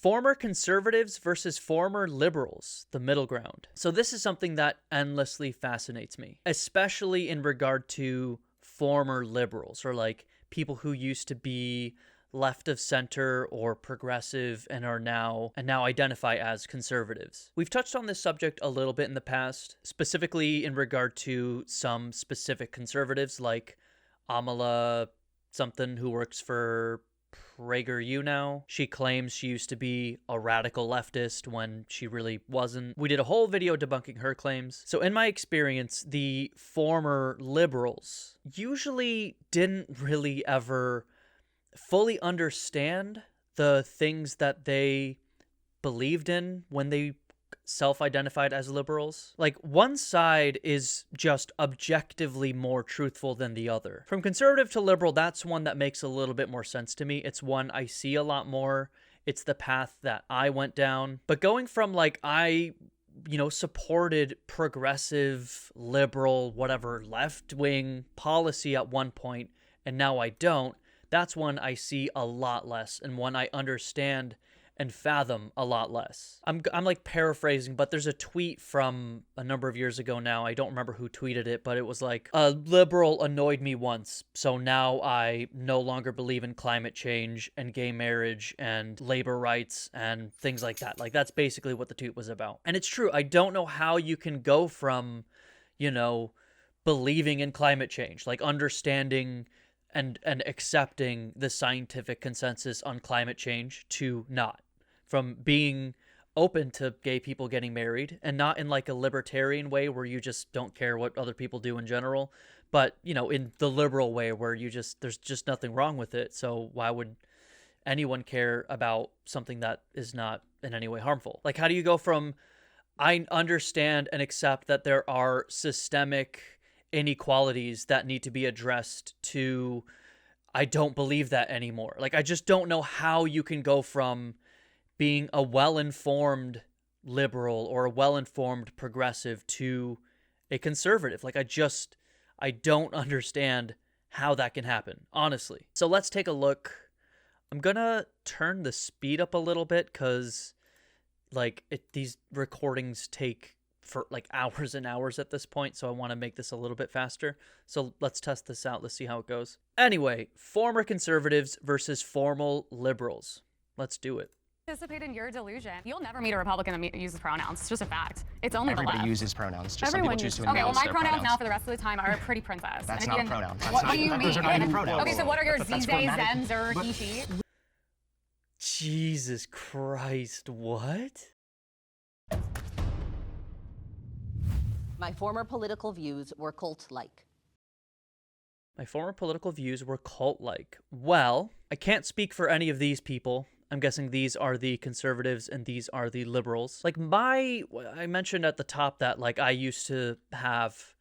Former conservatives versus former liberals, the middle ground. So this is something that endlessly fascinates me, especially in regard to former liberals, or like people who used to be left of center or progressive and now identify as conservatives. We've touched on this subject a little bit in the past, specifically in regard to some specific conservatives like Amala something, who works for PragerU now. She claims she used to be a radical leftist when she really wasn't. We did a whole video debunking her claims. So in my experience, the former liberals usually didn't really ever fully understand the things that they believed in when they self-identified as liberals. Like, one side is just objectively more truthful than the other. From conservative to liberal, that's one that makes a little bit more sense to me. It's one I see a lot more. It's the path that I went down. But going from like, I supported progressive, liberal, whatever, left-wing policy at one point, and now I don't, that's one I see a lot less, and one I understand and fathom a lot less. I'm like paraphrasing, but there's a tweet from a number of years ago now. I don't remember who tweeted it, but it was like, a liberal annoyed me once, so now I no longer believe in climate change and gay marriage and labor rights and things like that. Like, that's basically what the tweet was about. And it's true. I don't know how you can go from, believing in climate change, like understanding and accepting the scientific consensus on climate change, to not. From being open to gay people getting married, and not in like a libertarian way where you just don't care what other people do in general, but in the liberal way where there's just nothing wrong with it. So why would anyone care about something that is not in any way harmful? Like, how do you go from, I understand and accept that there are systemic inequalities that need to be addressed, to, I don't believe that anymore? Like, I just don't know how you can go from being a well-informed liberal or a well-informed progressive to a conservative. Like, I don't understand how that can happen, honestly. So let's take a look. I'm gonna turn the speed up a little bit, because these recordings take for like hours and hours at this point, so I want to make this a little bit faster. So let's test this out. Let's see how it goes. Anyway, former conservatives versus formal liberals. Let's do it. Participate in your delusion. You'll never meet a Republican that uses pronouns. It's just a fact. It's only Everybody the left. uses pronouns. Just Everyone some people choose to okay, well, my their pronouns now for the rest of the time are pretty princess. That's and not a pronoun. What do you mean? Those are not even pronouns. Okay, so what are your That's z's, grammatic. zens, or he, she? Jesus Christ, what? My former political views were cult-like. My former political views were cult-like. Well, I can't speak for any of these people. I'm guessing these are the conservatives and these are the liberals. Like, I mentioned at the top that like I used to have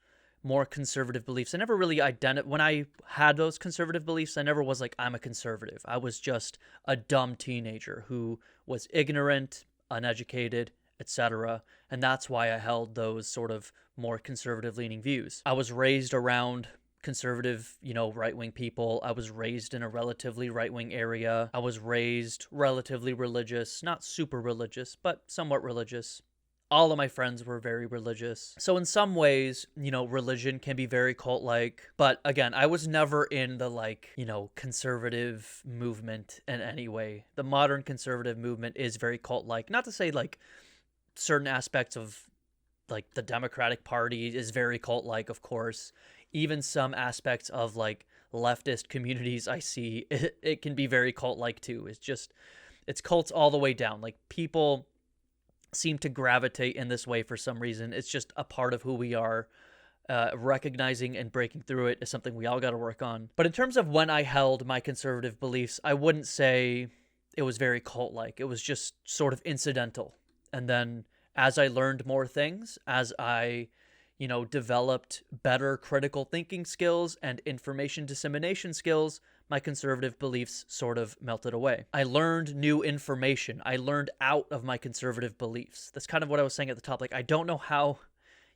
more conservative beliefs. I never really when I had those conservative beliefs, I never was like, I'm a conservative. I was just a dumb teenager who was ignorant, uneducated, etc. And that's why I held those sort of more conservative leaning views. I was raised around conservative, right-wing people. I was raised in a relatively right-wing area. I was raised relatively religious, not super religious, but somewhat religious. All of my friends were very religious. So in some ways, religion can be very cult-like. But again, I was never in the conservative movement in any way. The modern conservative movement is very cult-like. Not to say certain aspects of the Democratic Party is very cult-like, of course. Even some aspects of leftist communities I see, it can be very cult-like too. It's cults all the way down. Like, people seem to gravitate in this way for some reason. It's just a part of who we are. Recognizing and breaking through it is something we all got to work on. But in terms of when I held my conservative beliefs, I wouldn't say it was very cult-like. It was just sort of incidental. And then as I learned more things, as I developed better critical thinking skills and information dissemination skills, my conservative beliefs sort of melted away. I learned new information. I learned out of my conservative beliefs. That's kind of what I was saying at the top. I don't know how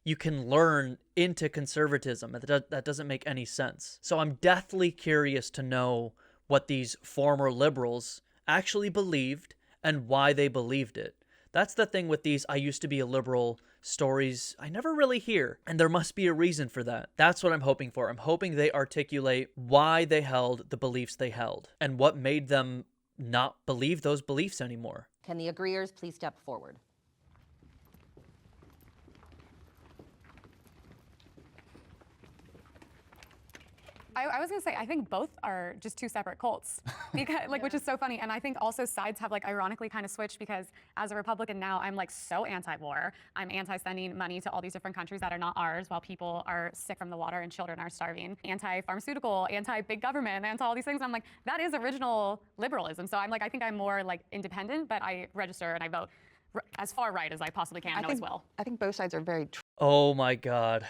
you can learn into conservatism. That doesn't make any sense. So I'm deathly curious to know what these former liberals actually believed and why they believed it. That's the thing with these I used to be a liberal stories I never really hear, and there must be a reason for that. That's what I'm hoping for. I'm hoping they articulate why they held the beliefs they held and what made them not believe those beliefs anymore. Can the agreeers please step forward? I was gonna say, I think both are just two separate cults, because which is so funny. And I think also sides have like ironically kind of switched, because as a Republican now, I'm like so anti-war. I'm anti-sending money to all these different countries that are not ours, while people are sick from the water and children are starving. Anti-pharmaceutical, anti-big government, anti all these things. I'm like, that is original liberalism. So I'm like, I think I'm more like independent, but I register and I vote as far right as I possibly can and always will. I think both sides are very Oh my God.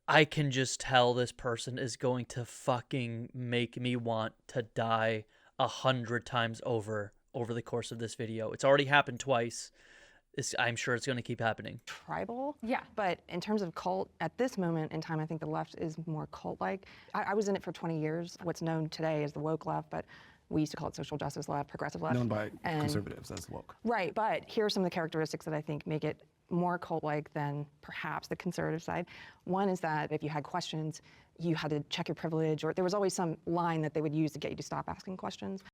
I can just tell this person is going to fucking make me want to die 100 times over the course of this video. It's already happened twice. I'm sure it's going to keep happening. tribal. Yeah. But in terms of cult, at this moment in time, I think the left is more cult-like. I was in it for 20 years, what's known today as the woke left, but we used to call it social justice left, progressive left. Known by conservatives as woke. Right, but here are some of the characteristics that I think make it more cult-like than perhaps the conservative side. One is that if you had questions, you had to check your privilege, or there was always some line that they would use to get you to stop asking questions.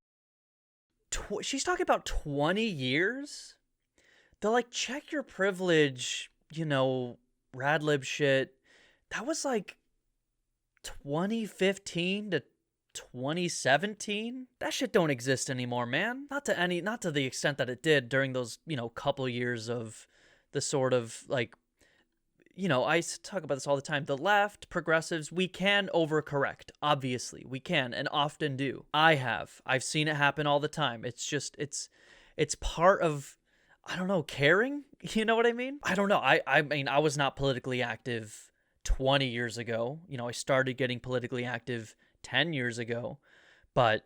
She's talking about 20 years? The like check your privilege, rad lib shit. That was like 2015 to 2017. That shit don't exist anymore, man. Not to the extent that it did during those, couple years of the sort of like, I talk about this all the time. The left, progressives, we can overcorrect. Obviously, we can and often do. I've seen it happen all the time. It's just, it's part of, I don't know, caring. You know what I mean? I don't know. I mean, I was not politically active 20 years ago. I started getting politically active 10 years ago. But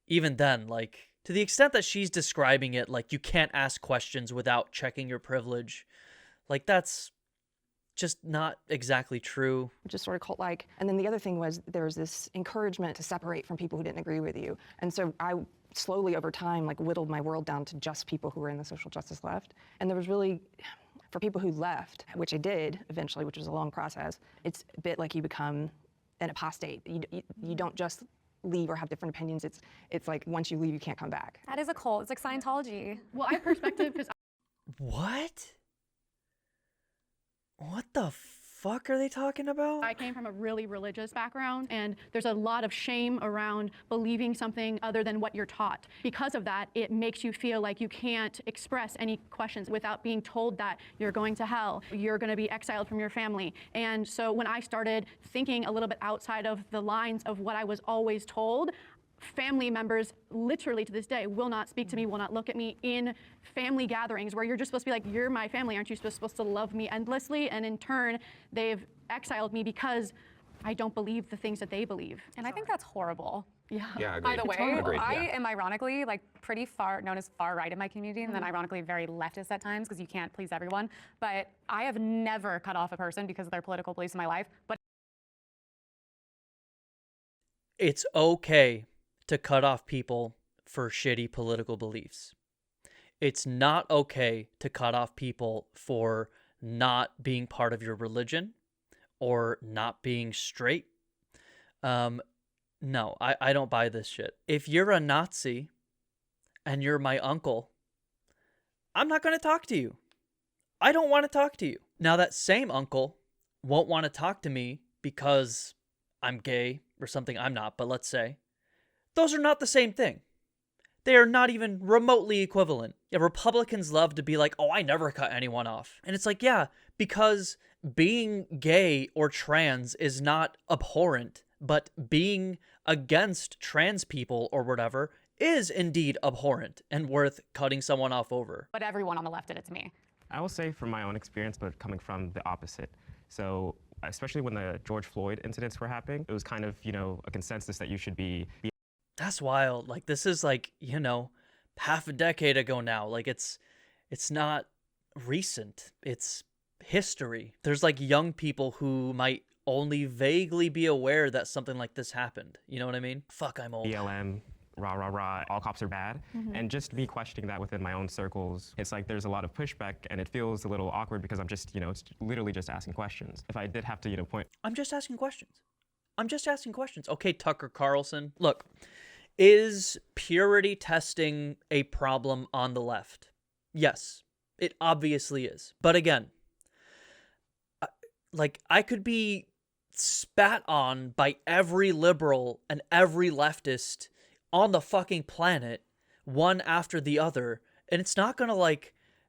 even then, like, to the extent that she's describing it, like, you can't ask questions without checking your privilege, like, that's just not exactly true. Which is sort of cult-like. And then the other thing was there was this encouragement to separate from people who didn't agree with you. And so I slowly over time like whittled my world down to just people who were in the social justice left. And there was really, for people who left, which I did eventually, which was a long process, it's a bit like you become an apostate. You don't just leave or have different opinions. It's like once you leave, you can't come back. That is a cult. It's like Scientology. Well, I have perspective because What? What the fuck are they talking about? I came from a really religious background, and there's a lot of shame around believing something other than what you're taught. Because of that, it makes you feel like you can't express any questions without being told that you're going to hell, you're going to be exiled from your family. And so when I started thinking a little bit outside of the lines of what I was always told, family members literally to this day will not speak to me, will not look at me in family gatherings where you're just supposed to be like, you're my family, aren't you supposed to love me endlessly? And in turn, they've exiled me because I don't believe the things that they believe. And I think that's horrible. Yeah. Yeah, By agreed. the way, Agreed, I yeah. am ironically like pretty known as far right in my community, and then ironically very leftist at times because you can't please everyone. But I have never cut off a person because of their political beliefs in my life. But It's okay to cut off people for shitty political beliefs. It's not okay to cut off people for not being part of your religion or not being straight. No, I don't buy this shit. If you're a Nazi and you're my uncle, I'm not going to talk to you. I don't want to talk to you. Now, that same uncle won't want to talk to me because I'm gay or something. I'm not, but let's say. Those are not the same thing. They are not even remotely equivalent. Yeah, Republicans love to be like, oh, I never cut anyone off. And it's like, yeah, because being gay or trans is not abhorrent, but being against trans people or whatever is indeed abhorrent and worth cutting someone off over. everyone on the left did it to me. I will say from my own experience, but coming from the opposite. So especially when the George Floyd incidents were happening, it was kind of, a consensus that you should be That's wild. Like, this is like, half a decade ago now. Like, it's not recent. It's history. There's like young people who might only vaguely be aware that something like this happened. You know what I mean? Fuck, I'm old. BLM rah, rah, rah, all cops are bad. And just me questioning that within my own circles, it's like there's a lot of pushback and it feels a little awkward because I'm just, it's literally just asking questions. If I did have to, point. I'm just asking questions. I'm just asking questions. Okay, Tucker Carlson. Look, is purity testing a problem on the left? Yes, it obviously is. But again, I could be spat on by every liberal and every leftist on the fucking planet, one after the other, and it's not gonna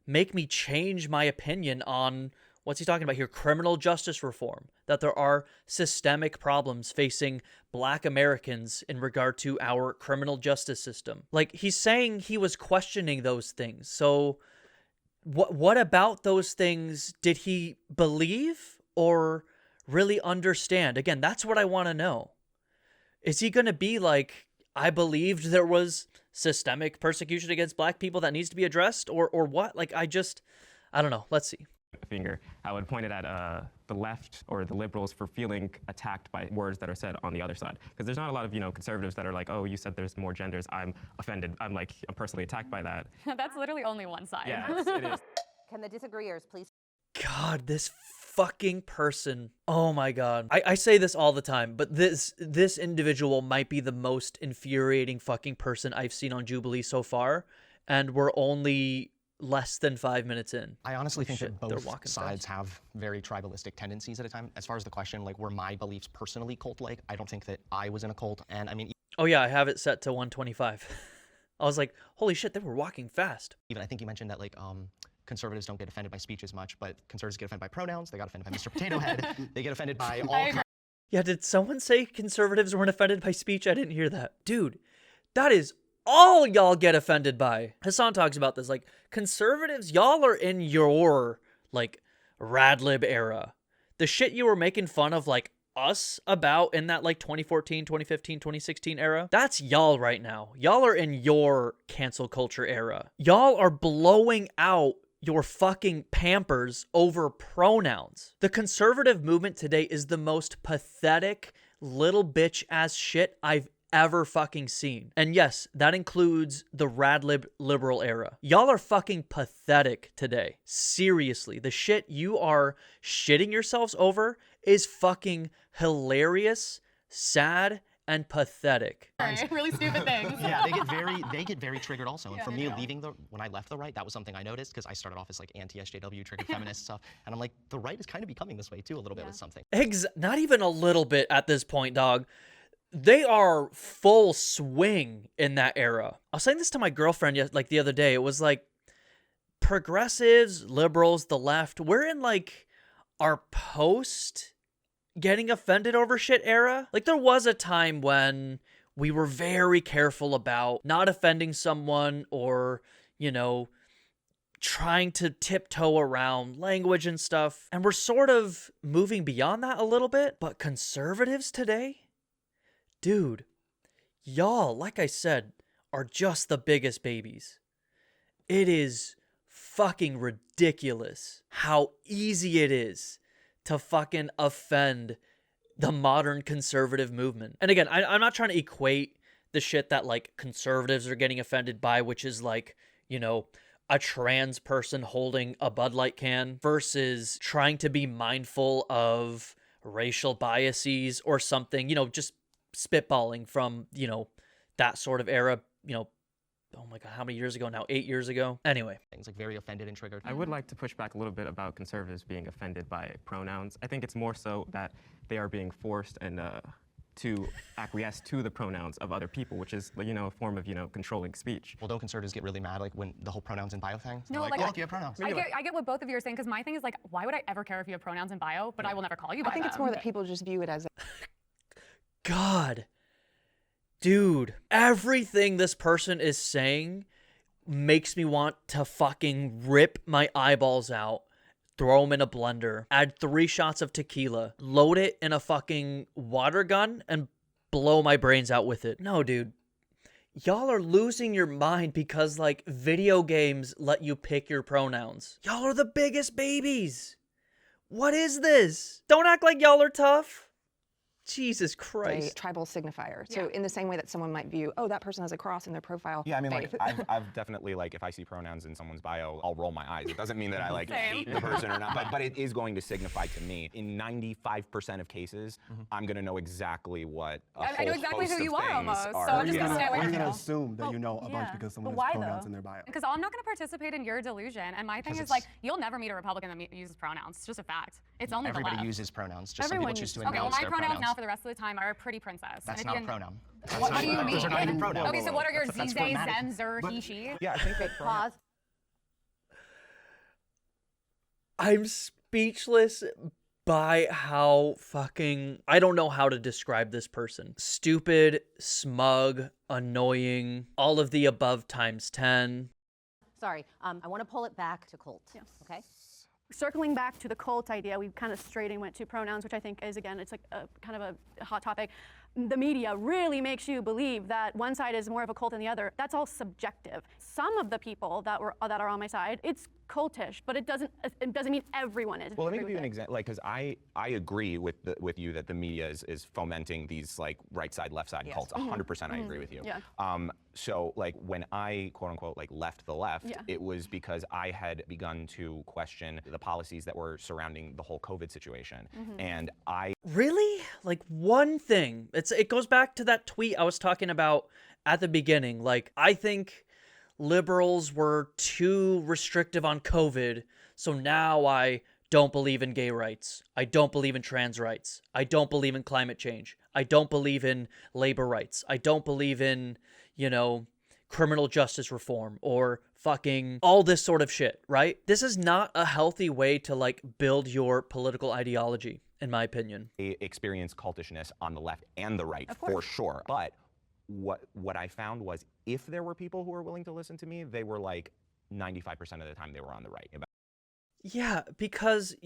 make me change my opinion on what's he talking about here, criminal justice reform, that there are systemic problems facing Black Americans in regard to our criminal justice system. He's saying he was questioning those things. So what about those things did he believe or really understand? Again, that's what I want to know. Is he going to be like, I believed there was systemic persecution against Black people that needs to be addressed, or what? I don't know. Let's see. Finger, I would point it at the left or the liberals for feeling attacked by words that are said on the other side. Because there's not a lot of, conservatives that are like, oh, you said there's more genders. I'm offended. I'm personally attacked by that. That's literally only one side. Yeah, it is. Can the disagreeers please? God, this fucking person. Oh my God. I say this all the time, but this individual might be the most infuriating fucking person I've seen on Jubilee so far. And we're only less than 5 minutes in. I honestly think that they're both walking sides fast. have very tribalistic tendencies at a time. As far as the question, were my beliefs personally cult-like? I don't think that I was in a cult. And I mean, Oh yeah, I have it set to 125. I was like, holy shit, they were walking fast. even I think you mentioned that conservatives don't get offended by speech as much, but conservatives get offended by pronouns. They got offended by Mr. Potato Head. They get offended by all kinds. Yeah, did someone say conservatives weren't offended by speech? I didn't hear that. Dude, that is all y'all get offended by. Hassan talks about this. Conservatives, y'all are in your, Radlib era. The shit you were making fun of, us about in that, 2014, 2015, 2016 era, that's y'all right now. Y'all are in your cancel culture era. Y'all are blowing out your fucking Pampers over pronouns. The conservative movement today is the most pathetic little bitch ass shit I've ever fucking seen. And yes, that includes the Radlib liberal era. Y'all are fucking pathetic today. Seriously, the shit you are shitting yourselves over is fucking hilarious, sad, and pathetic. Really stupid things. Yeah, they get very triggered also. And for me, when I left the right, that was something I noticed because I started off as anti-SJW, triggered feminist stuff. And I'm like, the right is kind of becoming this way too, a little bit with something. Not even a little bit at this point, dog. They are full swing in that era. I was saying this to my girlfriend the other day. It was progressives, liberals, the left, we're in our post getting offended over shit era. There was a time when we were very careful about not offending someone or, trying to tiptoe around language and stuff. And we're sort of moving beyond that a little bit. But conservatives today? Dude, y'all, like I said, are just the biggest babies. It is fucking ridiculous how easy it is to fucking offend the modern conservative movement. And again, I'm not trying to equate the shit that conservatives are getting offended by, which is a trans person holding a Bud Light can versus trying to be mindful of racial biases or something, just spitballing from, that sort of era, oh my God, how many years ago now? 8 years ago? Anyway. Things very offended and triggered. I would like to push back a little bit about conservatives being offended by pronouns. I think it's more so that they are being forced and to acquiesce to the pronouns of other people, which is, a form of, controlling speech. Well, don't conservatives get really mad when the whole pronouns in bio thing? No, oh, look, you have pronouns. I get what both of you are saying, because my thing is why would I ever care if you have pronouns in bio, but I will never call you by I think it's them. more that people just view it as God. Dude, everything this person is saying makes me want to fucking rip my eyeballs out, throw them in a blender, add 3 shots of tequila, load it in a fucking water gun, and blow my brains out with it. No, dude. Y'all are losing your mind because, video games let you pick your pronouns. Y'all are the biggest babies. What is this? Don't act like y'all are tough. Jesus a Christ. tribal signifier. So in the same way that someone might view, oh, that person has a cross in their profile. Yeah, I mean, faith. like, I've definitely, like, if I see pronouns in someone's bio, I'll roll my eyes. It doesn't mean that I, like, hate the person or not, but it is going to signify to me. In 95% of cases, I'm going to know exactly what a I know whole exactly host who you of are things almost, so are. I'm just Yeah. gonna stay away We're from gonna you. assume that you know a bunch because someone has pronouns in their bio. Because I'm not going to participate in your delusion. And my thing is, it's- like, you'll never meet a Republican that uses pronouns. It's just a fact. It's only the Everybody left. uses pronouns. Just some Everyone people choose to uses Okay, well, announce my their pronouns now for the rest of the time are pretty princess. And That's if not you a didn't- pronoun. What do you mean? Those are not even pronouns. Okay, so what are your That's zizay, grammatic. zen, zer, he, she? Yeah, I think that Pause. I'm speechless by how fucking, I don't know how to describe this person. Stupid, smug, annoying, all of the above times 10. Sorry, I want to pull it back to cult. Yes. Okay. Circling back to the cult idea, we kind of strayed and went to pronouns, which I think is, again, it's like a kind of a hot topic. The media really makes you believe that one side is more of a cult than the other. That's all subjective. Some of the people that are on my side, it's cultish, but it doesn't mean everyone is. Well, let me Agree give you an with it. example, like, because I agree with you that the media is fomenting these, like, right side, left side cults. 100% I agree with you. Yeah. So, like, when I, quote unquote, like, left the left, Yeah. it was because I had begun to question the policies that were surrounding the whole COVID situation. And I Really? Like one thing. It goes back to that tweet I was talking about at the beginning. Like, I think liberals were too restrictive on COVID, so now I don't believe in gay rights. I don't believe in trans rights. I don't believe in climate change. I don't believe in labor rights. I don't believe in, criminal justice reform or fucking all this sort of shit, right? This is not a healthy way to, like, build your political ideology, in my opinion. experience cultishness on the left and the right for sure. But what I found was if there were people who were willing to listen to me, they were like 95% of the time they were on the right. Yeah, because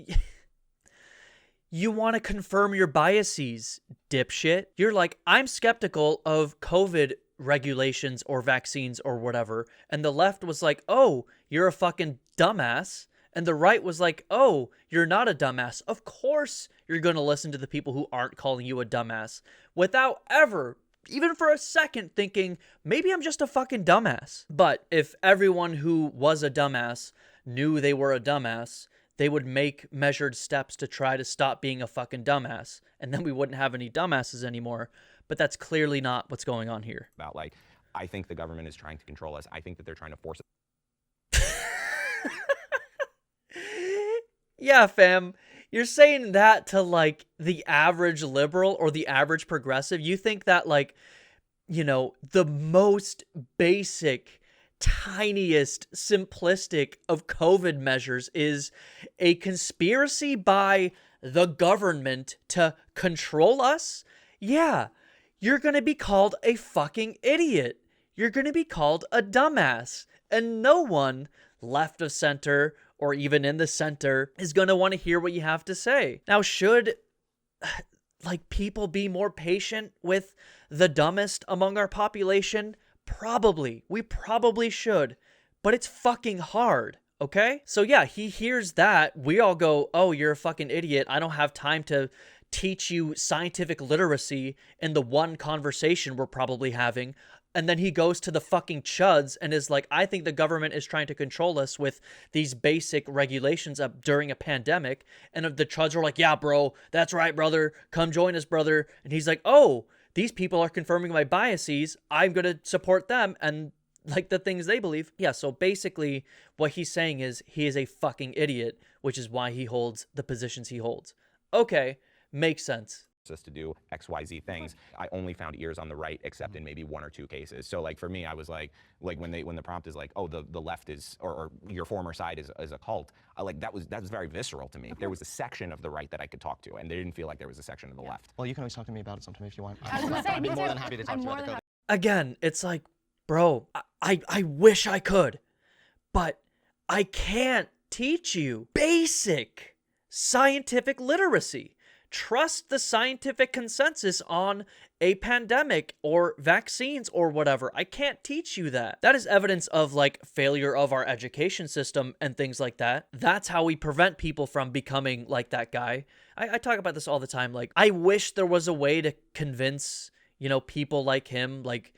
you want to confirm your biases, dipshit. You're like, I'm skeptical of COVID regulations or vaccines or whatever. And the left was like, oh, you're a fucking dumbass. And the right was like, oh, you're not a dumbass. Of course you're going to listen to the people who aren't calling you a dumbass without ever, even for a second, thinking, maybe I'm just a fucking dumbass. But if everyone who was a dumbass knew they were a dumbass, they would make measured steps to try to stop being a fucking dumbass. And then we wouldn't have any dumbasses anymore. But that's clearly not what's going on here. About, like, I think the government is trying to control us. I think that they're trying to force Yeah, fam. You're saying that to, like, the average liberal or the average progressive. You think that, like, the most basic, tiniest, simplistic of COVID measures is a conspiracy by the government to control us? Yeah, you're going to be called a fucking idiot. You're going to be called a dumbass. And no one, left of center or even in the center, is going to want to hear what you have to say. Now, should, like, people be more patient with the dumbest among our population? Probably. We probably should. But it's fucking hard, okay? So yeah, he hears that. We all go, oh, you're a fucking idiot. I don't have time to teach you scientific literacy in the one conversation we're probably having. And then he goes to the fucking chuds and is like, I think the government is trying to control us with these basic regulations up during a pandemic. And the chuds are like, yeah, bro, that's right, brother. Come join us, brother. And he's like, oh, these people are confirming my biases. I'm going to support them and, like, the things they believe. Yeah, so basically what he's saying is he is a fucking idiot, which is why he holds the positions he holds. Okay, makes sense. us to do XYZ things. I only found ears on the right, except in maybe one or two cases. So, like, for me, I was like when the prompt is like, oh, the left is, or your former side is a cult. That was very visceral to me. There was a section of the right that I could talk to, and they didn't feel like there was a section of the left. Well, you can always talk to me about it sometime if you want. I was gonna say, I'd be me more too. than happy to talk I'm to you more about the than COVID. Again, it's like, bro, I wish I could, but I can't teach you basic scientific literacy. trust the scientific consensus on a pandemic or vaccines or whatever. I can't teach you that. That is evidence of like failure of our education system and things like that. That's how we prevent people from becoming like that guy. I talk about this all the time. Like, I wish there was a way to convince, people like him, like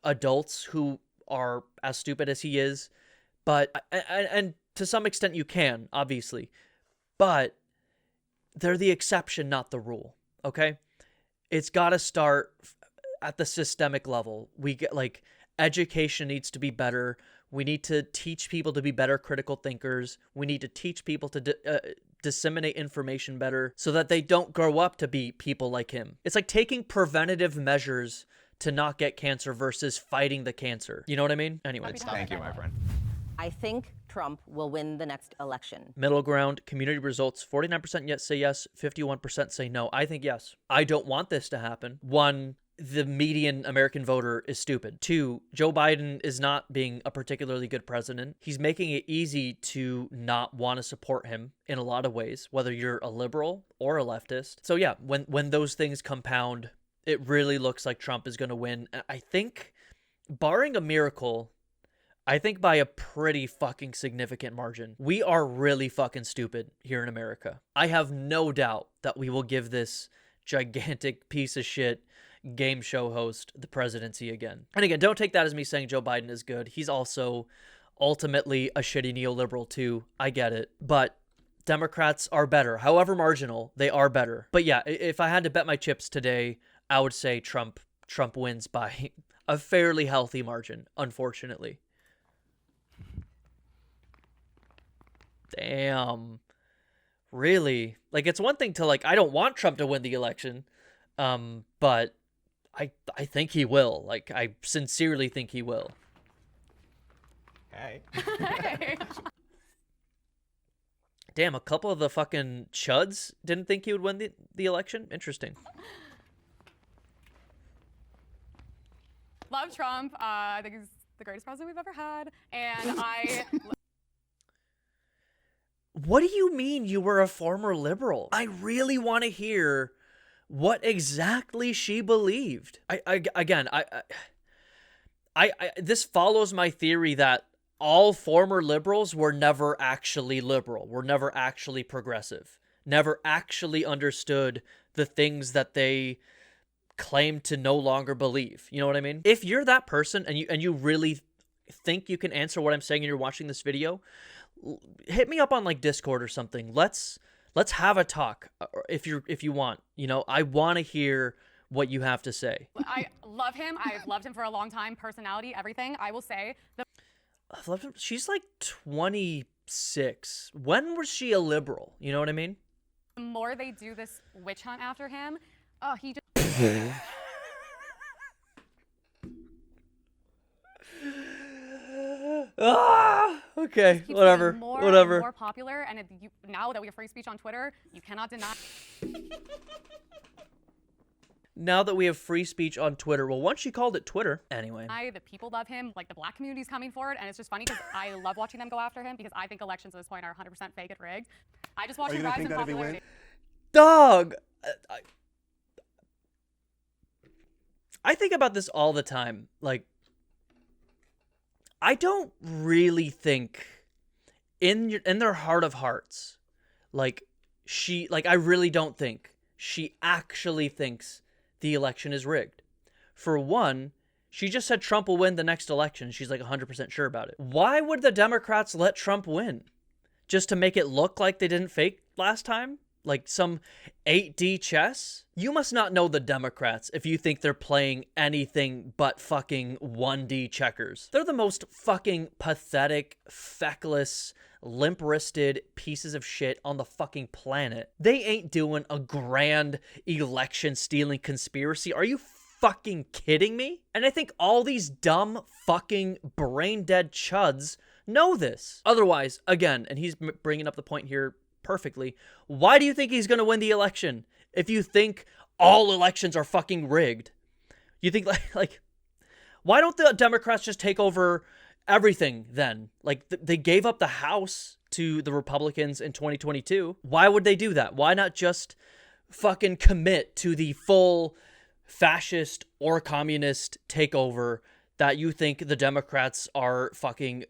adults who are as stupid as he is. But, and to some extent you can, obviously. But they're the exception, not the rule, okay? It's got to start at the systemic level. We get, like, education needs to be better. We need to teach people to be better critical thinkers. We need to teach people to disseminate information better so that they don't grow up to be people like him. It's like taking preventative measures to not get cancer versus fighting the cancer. You know what I mean? Anyways. Thank you, my friend. I think Trump will win the next election. Middle ground, community results, 49% yet say yes, 51% say no. I think yes. I don't want this to happen. 1, the median American voter is stupid. 2, Joe Biden is not being a particularly good president. He's making it easy to not want to support him in a lot of ways, whether you're a liberal or a leftist. So yeah, when those things compound, it really looks like Trump is going to win. I think, barring a miracle, I think by a pretty fucking significant margin. We are really fucking stupid here in America. I have no doubt that we will give this gigantic piece of shit game show host the presidency again. And again, don't take that as me saying Joe Biden is good. He's also ultimately a shitty neoliberal too. I get it. But Democrats are better. However marginal, they are better. But yeah, if I had to bet my chips today, I would say Trump wins by a fairly healthy margin, unfortunately. Damn. Really? Like, it's one thing to, like, I don't want Trump to win the election, but I think he will. Like, I sincerely think he will. Hey. Damn, a couple of the fucking chuds didn't think he would win the election? Interesting. Love Trump. I think he's the greatest president we've ever had. And I... What do you mean you were a former liberal? I really want to hear what exactly she believed. This follows my theory that all former liberals were never actually liberal, were never actually progressive, never actually understood the things that they claim to no longer believe. You know what I mean? If you're that person and you really think you can answer what I'm saying and you're watching this video, hit me up on like Discord or something. Let's have a talk if you want. I want to hear what you have to say. I love him. I've loved him for a long time. Personality, everything. I will say I've loved him. She's like 26. When was she a liberal? You know what I mean? The more they do this witch hunt after him, he just... Okay, whatever. Whatever. More popular, and now that we have free speech on Twitter, you cannot deny. Now that we have free speech on Twitter, well, once she called it Twitter, anyway. The people love him, like the black community's coming forward, and it's just funny because I love watching them go after him because I think elections at this point are 100% fake and rigged. I just watch him rise in popularity. Dog! I think about this all the time. Like, I don't really think in their heart of hearts, I really don't think she actually thinks the election is rigged. For one, she just said Trump will win the next election. She's like 100% sure about it. Why would the Democrats let Trump win? Just to make it look like they didn't fake last time? Like some 8D chess? You must not know the Democrats if you think they're playing anything but fucking 1D checkers. They're the most fucking pathetic, feckless, limp-wristed pieces of shit on the fucking planet. They ain't doing a grand election-stealing conspiracy. Are you fucking kidding me? And I think all these dumb fucking brain-dead chuds know this. Otherwise, again, and he's bringing up the point here perfectly, why do you think he's going to win the election if you think all elections are fucking rigged? You think like why don't the Democrats just take over everything then? Like they gave up the House to the Republicans in 2022. Why would they do that? Why not just fucking commit to the full fascist or communist takeover that you think the Democrats are fucking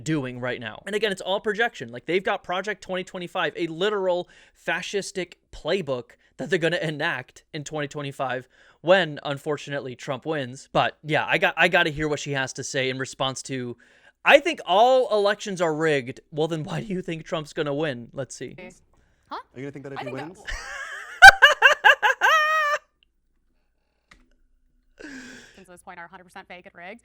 doing right now. And again, it's all projection. Like, they've got Project 2025, a literal fascistic playbook that they're going to enact in 2025 when, unfortunately, Trump wins. But yeah, I got to hear what she has to say in response to, I think all elections are rigged. Well, then why do you think Trump's going to win? Let's see. Huh? Are you gonna think that if he wins? At this point are 100% fake and rigged.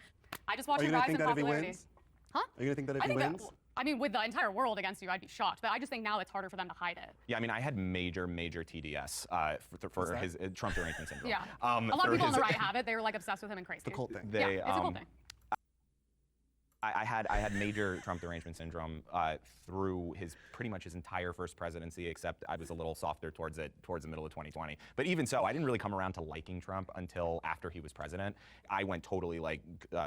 I just watched Are him you gonna rise think in that if he popularity. wins? Huh? Are you gonna think that if I he think wins? I mean, with the entire world against you, I'd be shocked. But I just think now it's harder for them to hide it. Yeah, I mean, I had major TDS for his Trump derangement syndrome. Yeah. A lot of people on the right have it. They were like obsessed with him and crazy. The cult thing. Yeah, it's a cult thing. I had major Trump derangement syndrome through pretty much his entire first presidency, except I was a little softer towards the middle of 2020. But even so, I didn't really come around to liking Trump until after he was president. I went totally like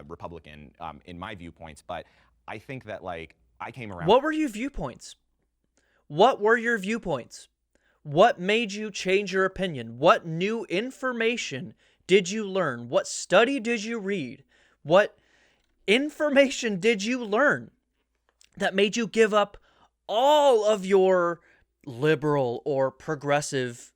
Republican in my viewpoints, but I think that like I came around. What were your viewpoints? What were your viewpoints? What made you change your opinion? What new information did you learn? What study did you read? What information did you learn that made you give up all of your liberal or progressive,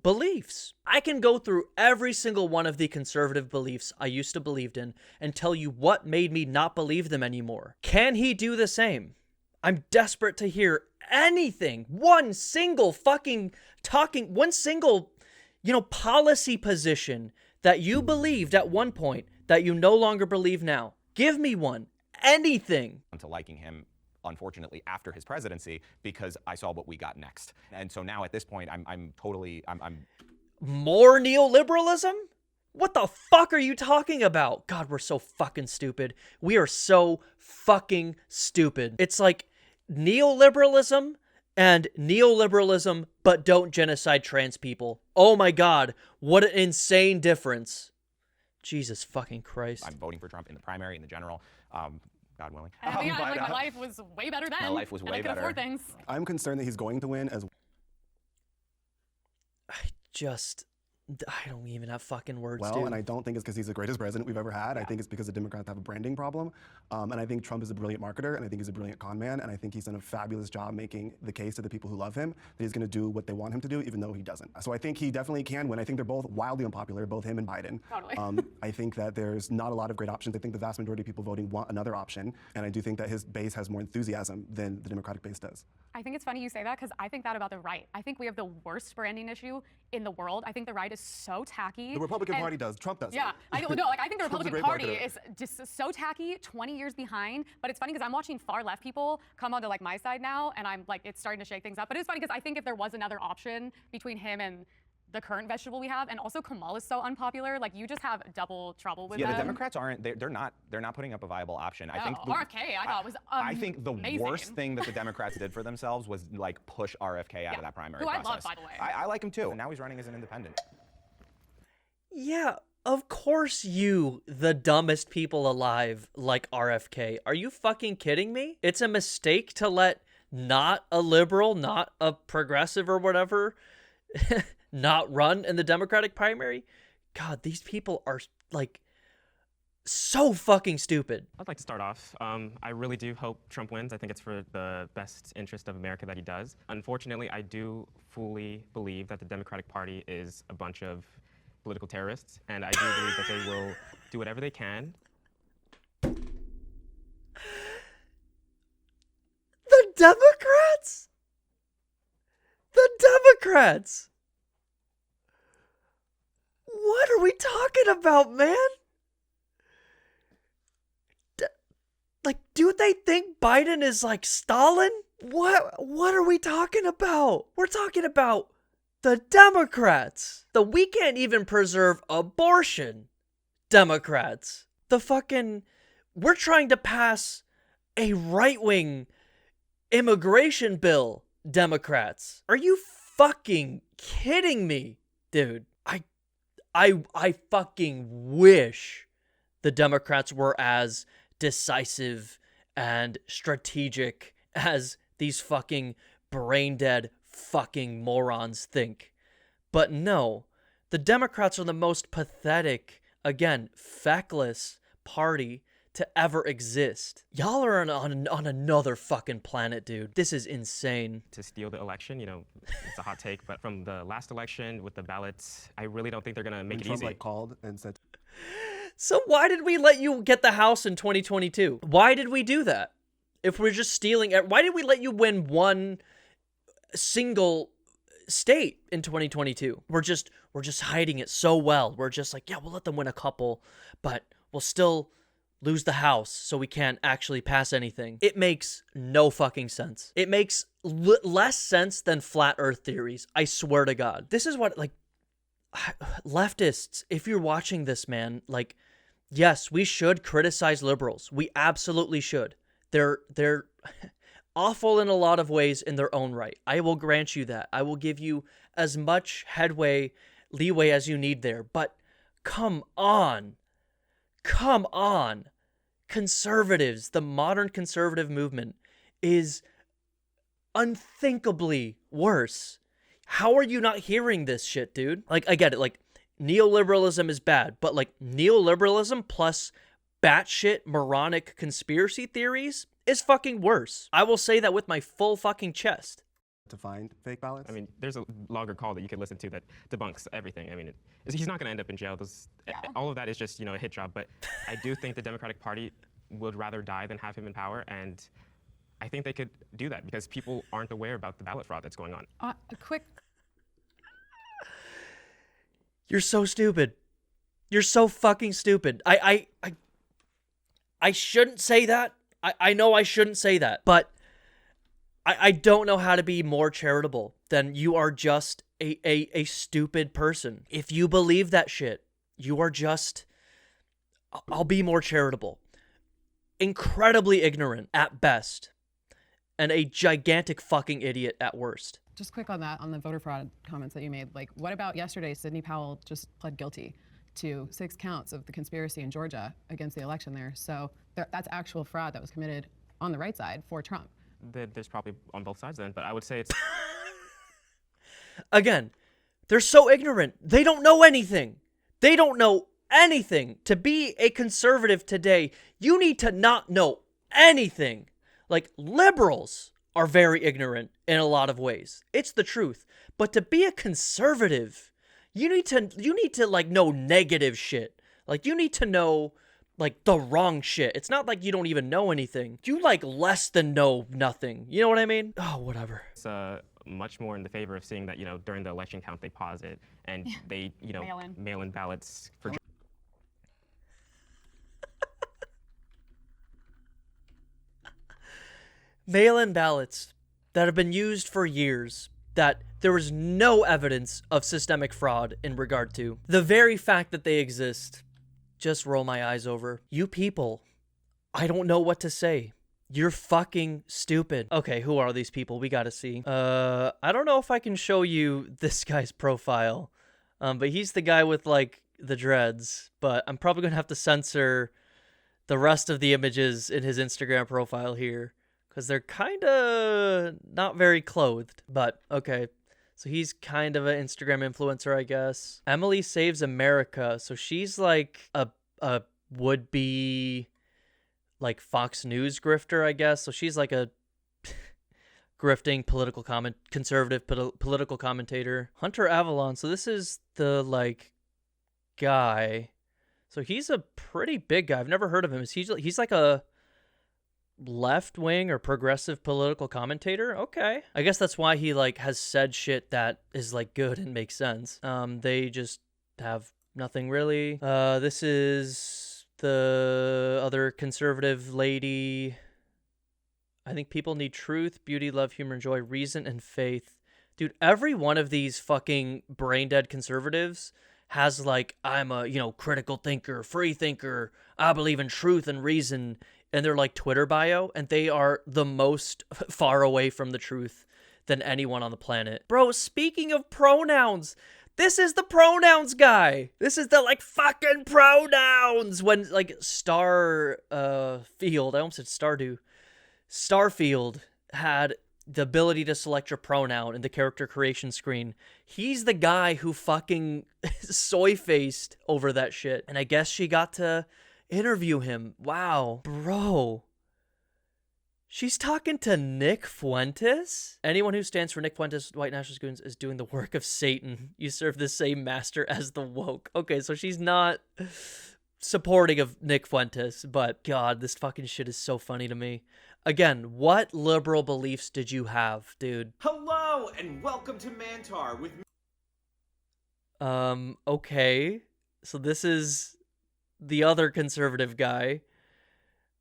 beliefs? I can go through every single one of the conservative beliefs I used to believe in and tell you what made me not believe them anymore. Can he do the same? I'm desperate to hear anything, one single policy position that you believed at one point that you no longer believe now. Give me one. Anything. To liking him, unfortunately, after his presidency, because I saw what we got next. And so now at this point, I'm more neoliberalism? What the fuck are you talking about? God, we're so fucking stupid. We are so fucking stupid. It's like neoliberalism and neoliberalism, but don't genocide trans people. Oh my God, what an insane difference. Jesus fucking Christ. I'm voting for Trump in the primary, in the general, God willing. And my life was way better then. My life was way and I could better. afford things. I'm concerned that he's going to win as I don't even have fucking words, well, dude. and I don't think it's because he's the greatest president we've ever had. I think it's because the Democrats have a branding problem. And I think Trump is a brilliant marketer, and I think he's a brilliant con man, and I think he's done a fabulous job making the case to the people who love him that he's going to do what they want him to do, even though he doesn't. So I think he definitely can win. I think they're both wildly unpopular, both him and Biden. Totally. I think that there's not a lot of great options. I think the vast majority of people voting want another option, and I do think that his base has more enthusiasm than the Democratic base does. I think it's funny you say that because I think that about the right. I think we have the worst branding issue in the world. I think the right is so tacky. The Republican Party does. Trump does. Yeah, I think the Republican Party marketer. is just so tacky, 20 years behind. But it's funny because I'm watching far left people come onto like my side now, and I'm like, it's starting to shake things up. But it's funny because I think if there was another option between him and the current vegetable we have, and also Kamal is so unpopular, like you just have double trouble with them. The Democrats aren't. They're not putting up a viable option. I think RFK, I thought was I think the amazing. worst thing that the Democrats did for themselves was like push RFK out of that primary Who process. I love, by the way. I like him too. Now he's running as an independent. Yeah, of course you, the dumbest people alive, like RFK. Are you fucking kidding me? It's a mistake to let not a liberal, not a progressive or whatever, not run in the Democratic primary? God, these people are like so fucking stupid. I'd like to start off. I really do hope Trump wins. I think it's for the best interest of America that he does. Unfortunately, I do fully believe that the Democratic Party is a bunch of political terrorists, and I do believe that they will do whatever they can. The Democrats? The Democrats? What are we talking about, man? Do they think Biden is like Stalin? What are we talking about? We're talking about the Democrats. We can't even preserve abortion. Democrats. We're trying to pass a right-wing immigration bill. Democrats. Are you fucking kidding me? Dude, I fucking wish the Democrats were as decisive and strategic as these fucking brain-dead fucking morons think. But no, the Democrats are the most pathetic, again, feckless party to ever exist. Y'all are on another fucking planet, dude. This is insane. To steal the election, it's a hot take, but from the last election with the ballots, I really don't think they're gonna make When it Trump easy. called and said, So why did we let you get the House in 2022? Why did we do that? If we're just stealing, why did we let you win one single state in 2022? We're just hiding it so well. We're just like, yeah, we'll let them win a couple, but we'll still lose the House so we can't actually pass anything. It makes no fucking sense. It makes less sense than flat earth theories. I swear to God. This is what, like, leftists, if you're watching this, man, like, yes, we should criticize liberals. We absolutely should. They're awful in a lot of ways in their own right. I will grant you that. I will give you as much leeway as you need there. But come on. Come on. Conservatives, the modern conservative movement is unthinkably worse. How are you not hearing this shit, dude? Like, I get it. Like, neoliberalism is bad, but like neoliberalism plus batshit moronic conspiracy theories is fucking worse. I will say that with my full fucking chest. to find fake ballots? I mean, there's a longer call that you could listen to that debunks everything. I mean, he's not going to end up in jail. All of that is just, a hit job. But I do think the Democratic Party would rather die than have him in power. And I think they could do that because people aren't aware about the ballot fraud that's going on. A quick. You're so stupid. You're so fucking stupid. I shouldn't say that. I know I shouldn't say that, but I don't know how to be more charitable than you are just a stupid person. If you believe that shit, you are just, I'll be more charitable. Incredibly ignorant at best, and a gigantic fucking idiot at worst. Just quick on that, on the voter fraud comments that you made. Like, what about yesterday? Sidney Powell just pled guilty to 6 counts of the conspiracy in Georgia against the election there. So that's actual fraud that was committed on the right side for Trump. There's probably on both sides then, but I would say it's... Again, they're so ignorant. They don't know anything. They don't know anything. To be a conservative today, you need to not know anything. Like, liberals are very ignorant in a lot of ways. It's the truth. But to be a conservative, you need to like know negative shit. Like, you need to know like the wrong shit. It's not like you don't even know anything. You like less than know nothing. You know what I mean? Oh, whatever. It's much more in the favor of seeing that, during the election count, they pause it and they, mail in ballots for... Mail-in ballots that have been used for years that there was no evidence of systemic fraud in regard to. The very fact that they exist, just roll my eyes over. You people, I don't know what to say. You're fucking stupid. Okay, who are these people? We gotta see. I don't know if I can show you this guy's profile, but he's the guy with like the dreads, but I'm probably gonna have to censor the rest of the images in his Instagram profile here because they're kind of not very clothed, but okay. So he's kind of an Instagram influencer, I guess. Emily Saves America. So she's like a would-be like Fox News grifter, I guess. So she's like a grifting conservative political commentator. Hunter Avalon. So this is the like guy. So he's a pretty big guy. I've never heard of him. He's like a left-wing or progressive political commentator. Okay, I guess that's why he like has said shit that is like good and makes sense. They just have nothing really. This is the other conservative lady. I think people need truth, beauty, love, humor, and joy, reason, and faith. Dude, every one of these fucking brain-dead conservatives has like, I'm a, critical thinker, free thinker, I believe in truth and reason, and their like Twitter bio, and they are the most far away from the truth than anyone on the planet. Bro, speaking of pronouns, this is the pronouns guy. This is the like fucking pronouns. When like Starfield, I almost said Stardew. Starfield had the ability to select your pronoun in the character creation screen. He's the guy who fucking soy-faced over that shit. And I guess she got to interview him. Wow. Bro. She's talking to Nick Fuentes? Anyone who stands for Nick Fuentes, white nationalist goons, is doing the work of Satan. You serve the same master as the woke. Okay, so she's not supporting of Nick Fuentes, but God, this fucking shit is so funny to me. Again, what liberal beliefs did you have, dude? Hello, and welcome to Mantar with me. Okay. So this is the other conservative guy.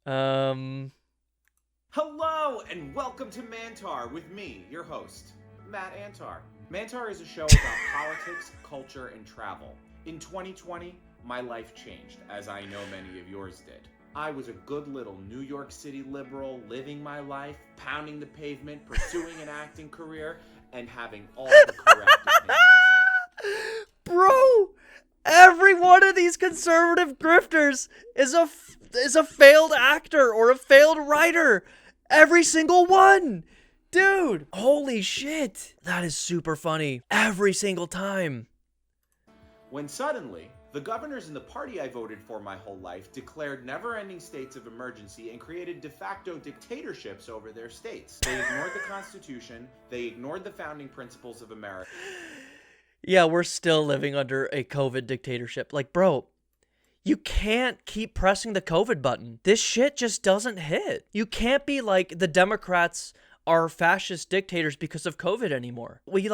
Hello, and welcome to Mantar with me, your host, Matt Antar. Mantar is a show about politics, culture, and travel. In 2020, my life changed, as I know many of yours did. I was a good little New York City liberal, living my life, pounding the pavement, pursuing an acting career, and having all the correct opinions. Bro, every one of these conservative grifters is a failed actor or a failed writer. Every single one. Dude, holy shit. That is super funny. Every single time. When suddenly, the governors in the party I voted for my whole life declared never-ending states of emergency and created de facto dictatorships over their states. They ignored the Constitution, they ignored the founding principles of America. Yeah, we're still living under a COVID dictatorship. Like, bro, you can't keep pressing the COVID button. This shit just doesn't hit. You can't be like the Democrats are fascist dictators because of COVID anymore. We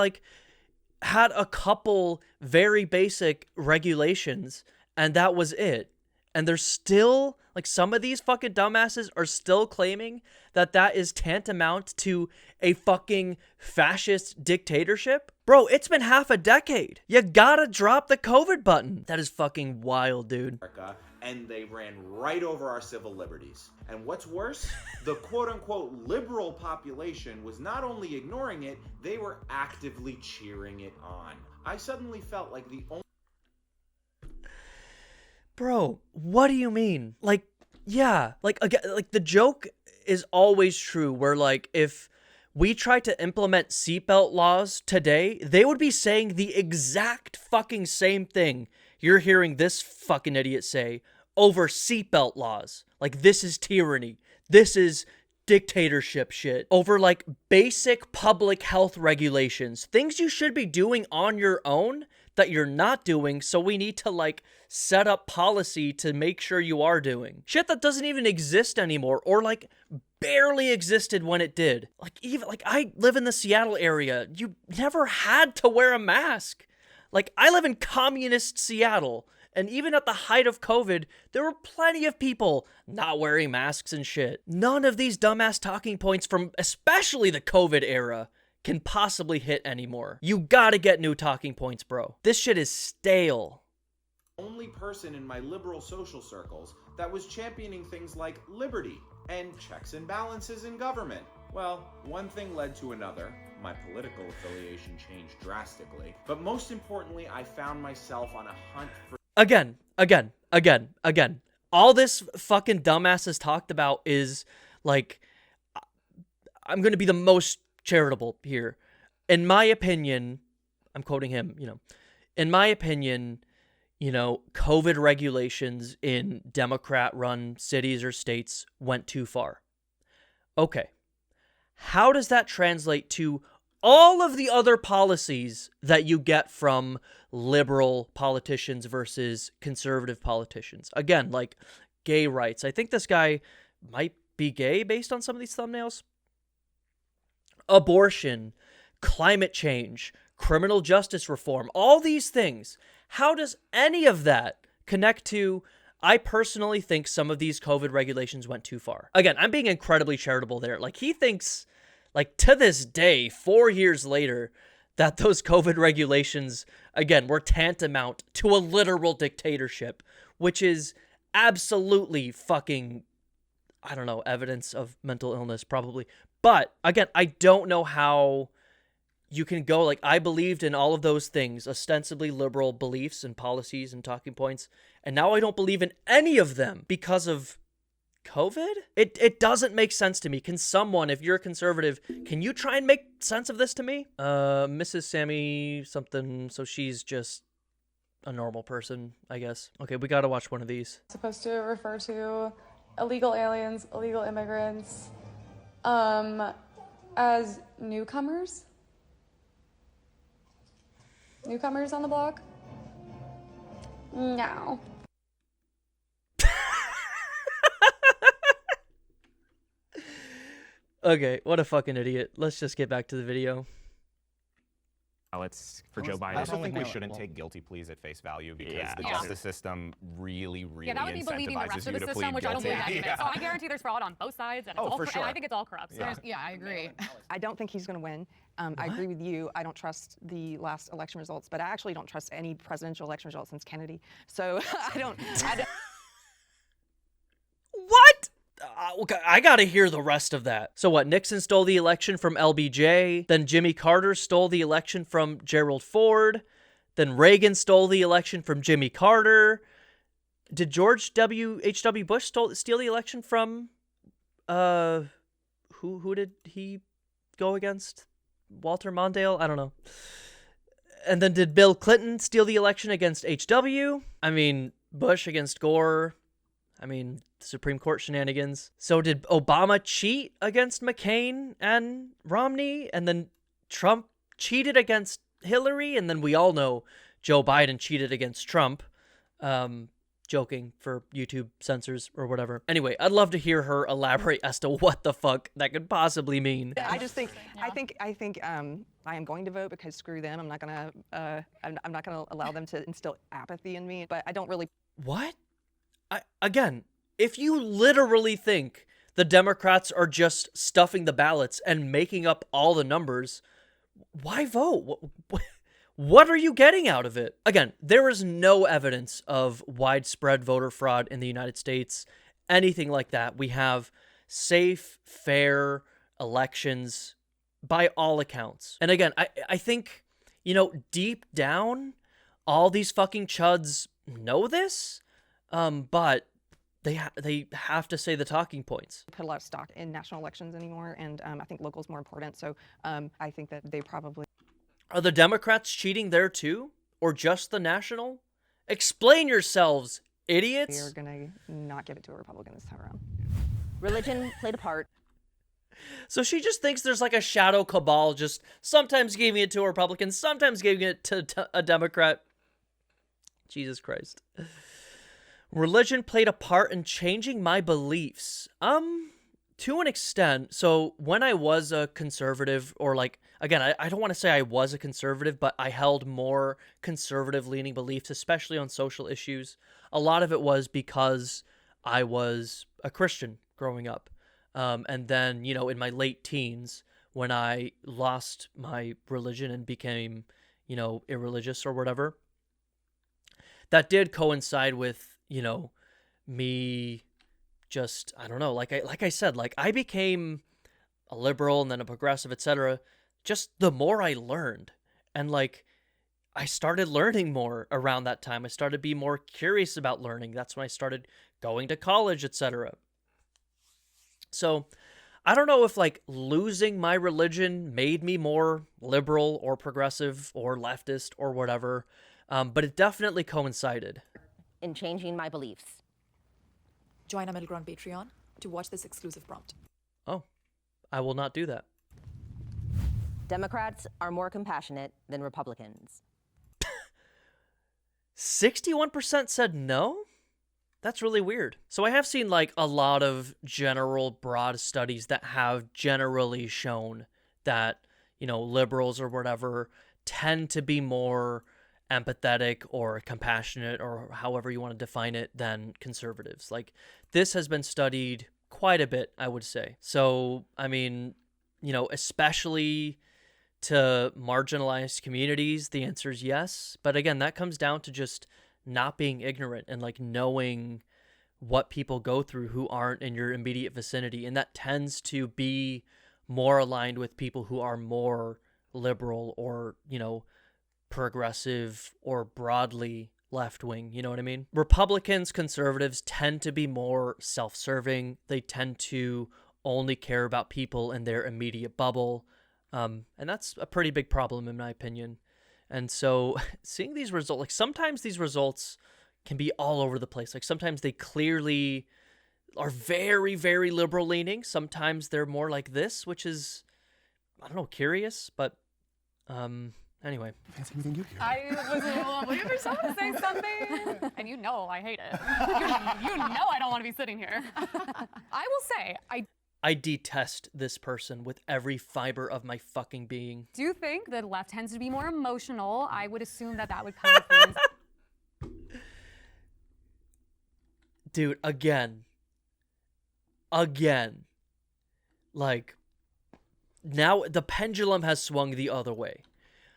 had a couple very basic regulations and that was it. And there's still, some of these fucking dumbasses are still claiming that that is tantamount to a fucking fascist dictatorship. Bro, it's been half a decade. You gotta drop the COVID button. That is fucking wild, dude. And they ran right over our civil liberties. And what's worse, the quote-unquote liberal population was not only ignoring it, they were actively cheering it on. I suddenly felt like the only... Bro, what do you mean? Again, the joke is always true where, if we tried to implement seatbelt laws today, they would be saying the exact fucking same thing you're hearing this fucking idiot say over seatbelt laws. This is tyranny. This is dictatorship shit. Over, basic public health regulations. Things you should be doing on your own that you're not doing, so we need to, set up policy to make sure you are doing. Shit that doesn't even exist anymore, or, barely existed when it did. I live in the Seattle area. You never had to wear a mask. I live in communist Seattle, and even at the height of COVID, there were plenty of people not wearing masks and shit. None of these dumbass talking points from especially the COVID era can possibly hit anymore. You gotta get new talking points, bro. This shit is stale. Only person in my liberal social circles that was championing things like liberty and checks and balances in government. Well, one thing led to another. My political affiliation changed drastically. But most importantly, I found myself on a hunt for... Again. All this fucking dumbass has talked about is, I'm gonna be the most charitable here. In my opinion, I'm quoting him, in my opinion, COVID regulations in Democrat-run cities or states went too far. Okay. How does that translate to all of the other policies that you get from liberal politicians versus conservative politicians? Again, gay rights. I think this guy might be gay based on some of these thumbnails. Abortion, climate change, criminal justice reform, all these things. How does any of that connect to, I personally think some of these COVID regulations went too far. Again, I'm being incredibly charitable there. He thinks, to this day, 4 years later, that those COVID regulations, again, were tantamount to a literal dictatorship, which is absolutely fucking, I don't know, evidence of mental illness, probably. But, again, I don't know how you can go, I believed in all of those things, ostensibly liberal beliefs and policies and talking points, and now I don't believe in any of them because of COVID? It doesn't make sense to me. Can someone, if you're a conservative, can you try and make sense of this to me? Mrs. Sammy something, so she's just a normal person, I guess. Okay, we gotta watch one of these. Supposed to refer to illegal aliens, illegal immigrants, as newcomers? Newcomers on the block? No. Okay, what a fucking idiot. Let's just get back to the video. Ballots for Joe I Biden. also think we shouldn't take guilty pleas at face value because the justice system really, really Yeah, that would be believing the incentivizes rest you of the to system, plead which I don't guilty. believe that either. So I guarantee there's fraud on both sides, and, it's all for sure. and I think it's all corrupt. So Yeah, I agree. I don't think he's going to win. I agree with you. I don't trust the last election results, but I actually don't trust any presidential election results since Kennedy. So I don't. What? Okay, I gotta hear the rest of that. So what, Nixon stole the election from LBJ, then Jimmy Carter stole the election from Gerald Ford, then Reagan stole the election from Jimmy Carter. Did George H.W. Bush steal the election from, who did he go against? Walter Mondale? I don't know. And then did Bill Clinton steal the election against H.W.? I mean, Bush against Gore. I mean, Supreme Court shenanigans. So did Obama cheat against McCain and Romney? And then Trump cheated against Hillary? And then we all know Joe Biden cheated against Trump. Joking for YouTube censors or whatever. Anyway, I'd love to hear her elaborate as to what the fuck that could possibly mean. I just think, I think I am going to vote because screw them. I'm not gonna allow them to instill apathy in me. But I don't really. What? Again, if you literally think the Democrats are just stuffing the ballots and making up all the numbers, why vote? What are you getting out of it? Again, there is no evidence of widespread voter fraud in the United States, anything like that. We have safe, fair elections by all accounts. And again, I think, deep down, all these fucking chuds know this. But they have to say the talking points. Put a lot of stock in national elections anymore, and I think local is more important. So I think that they probably. Are the Democrats cheating there too, or just the national? Explain yourselves, idiots. They are gonna not give it to a Republican this time around. Religion played a part. So she just thinks there's like a shadow cabal, just sometimes giving it to a Republican, sometimes giving it to a Democrat. Jesus Christ. Religion played a part in changing my beliefs. To an extent. So when I was a conservative, or like, again, I don't want to say I was a conservative, but I held more conservative leaning beliefs, especially on social issues. A lot of it was because I was a Christian growing up. And then, in my late teens, when I lost my religion and became, irreligious or whatever, that did coincide with, me just, I don't know, like I said, I became a liberal and then a progressive, etc. Just the more I learned, and I started learning more around that time. I started to be more curious about learning. That's when I started going to college, etc. So I don't know if losing my religion made me more liberal or progressive or leftist or whatever, but it definitely coincided. In changing my beliefs. Join our Middle Ground Patreon to watch this exclusive prompt. Oh, I will not do that. Democrats are more compassionate than Republicans. 61% said no? That's really weird. So I have seen a lot of general broad studies that have generally shown that, liberals or whatever tend to be more empathetic or compassionate, or however you want to define it, than conservatives. This has been studied quite a bit, I would say. So, I mean, especially to marginalized communities, the answer is yes. But again, that comes down to just not being ignorant and knowing what people go through who aren't in your immediate vicinity. And that tends to be more aligned with people who are more liberal or, progressive or broadly left wing, you know what I mean? Republicans, conservatives tend to be more self-serving. They tend to only care about people in their immediate bubble. And that's a pretty big problem in my opinion. And so seeing these results, like sometimes these results can be all over the place. Like sometimes they clearly are very, very liberal leaning. Sometimes they're more like this, which is, I don't know, curious, but anyway. I was waiting for someone to say something, and you know I hate it. You know I don't want to be sitting here. I will say, I detest this person with every fiber of my fucking being. do think the left tends to be more emotional. I would assume that would come with feelings. Dude, again, like, now the pendulum has swung the other way.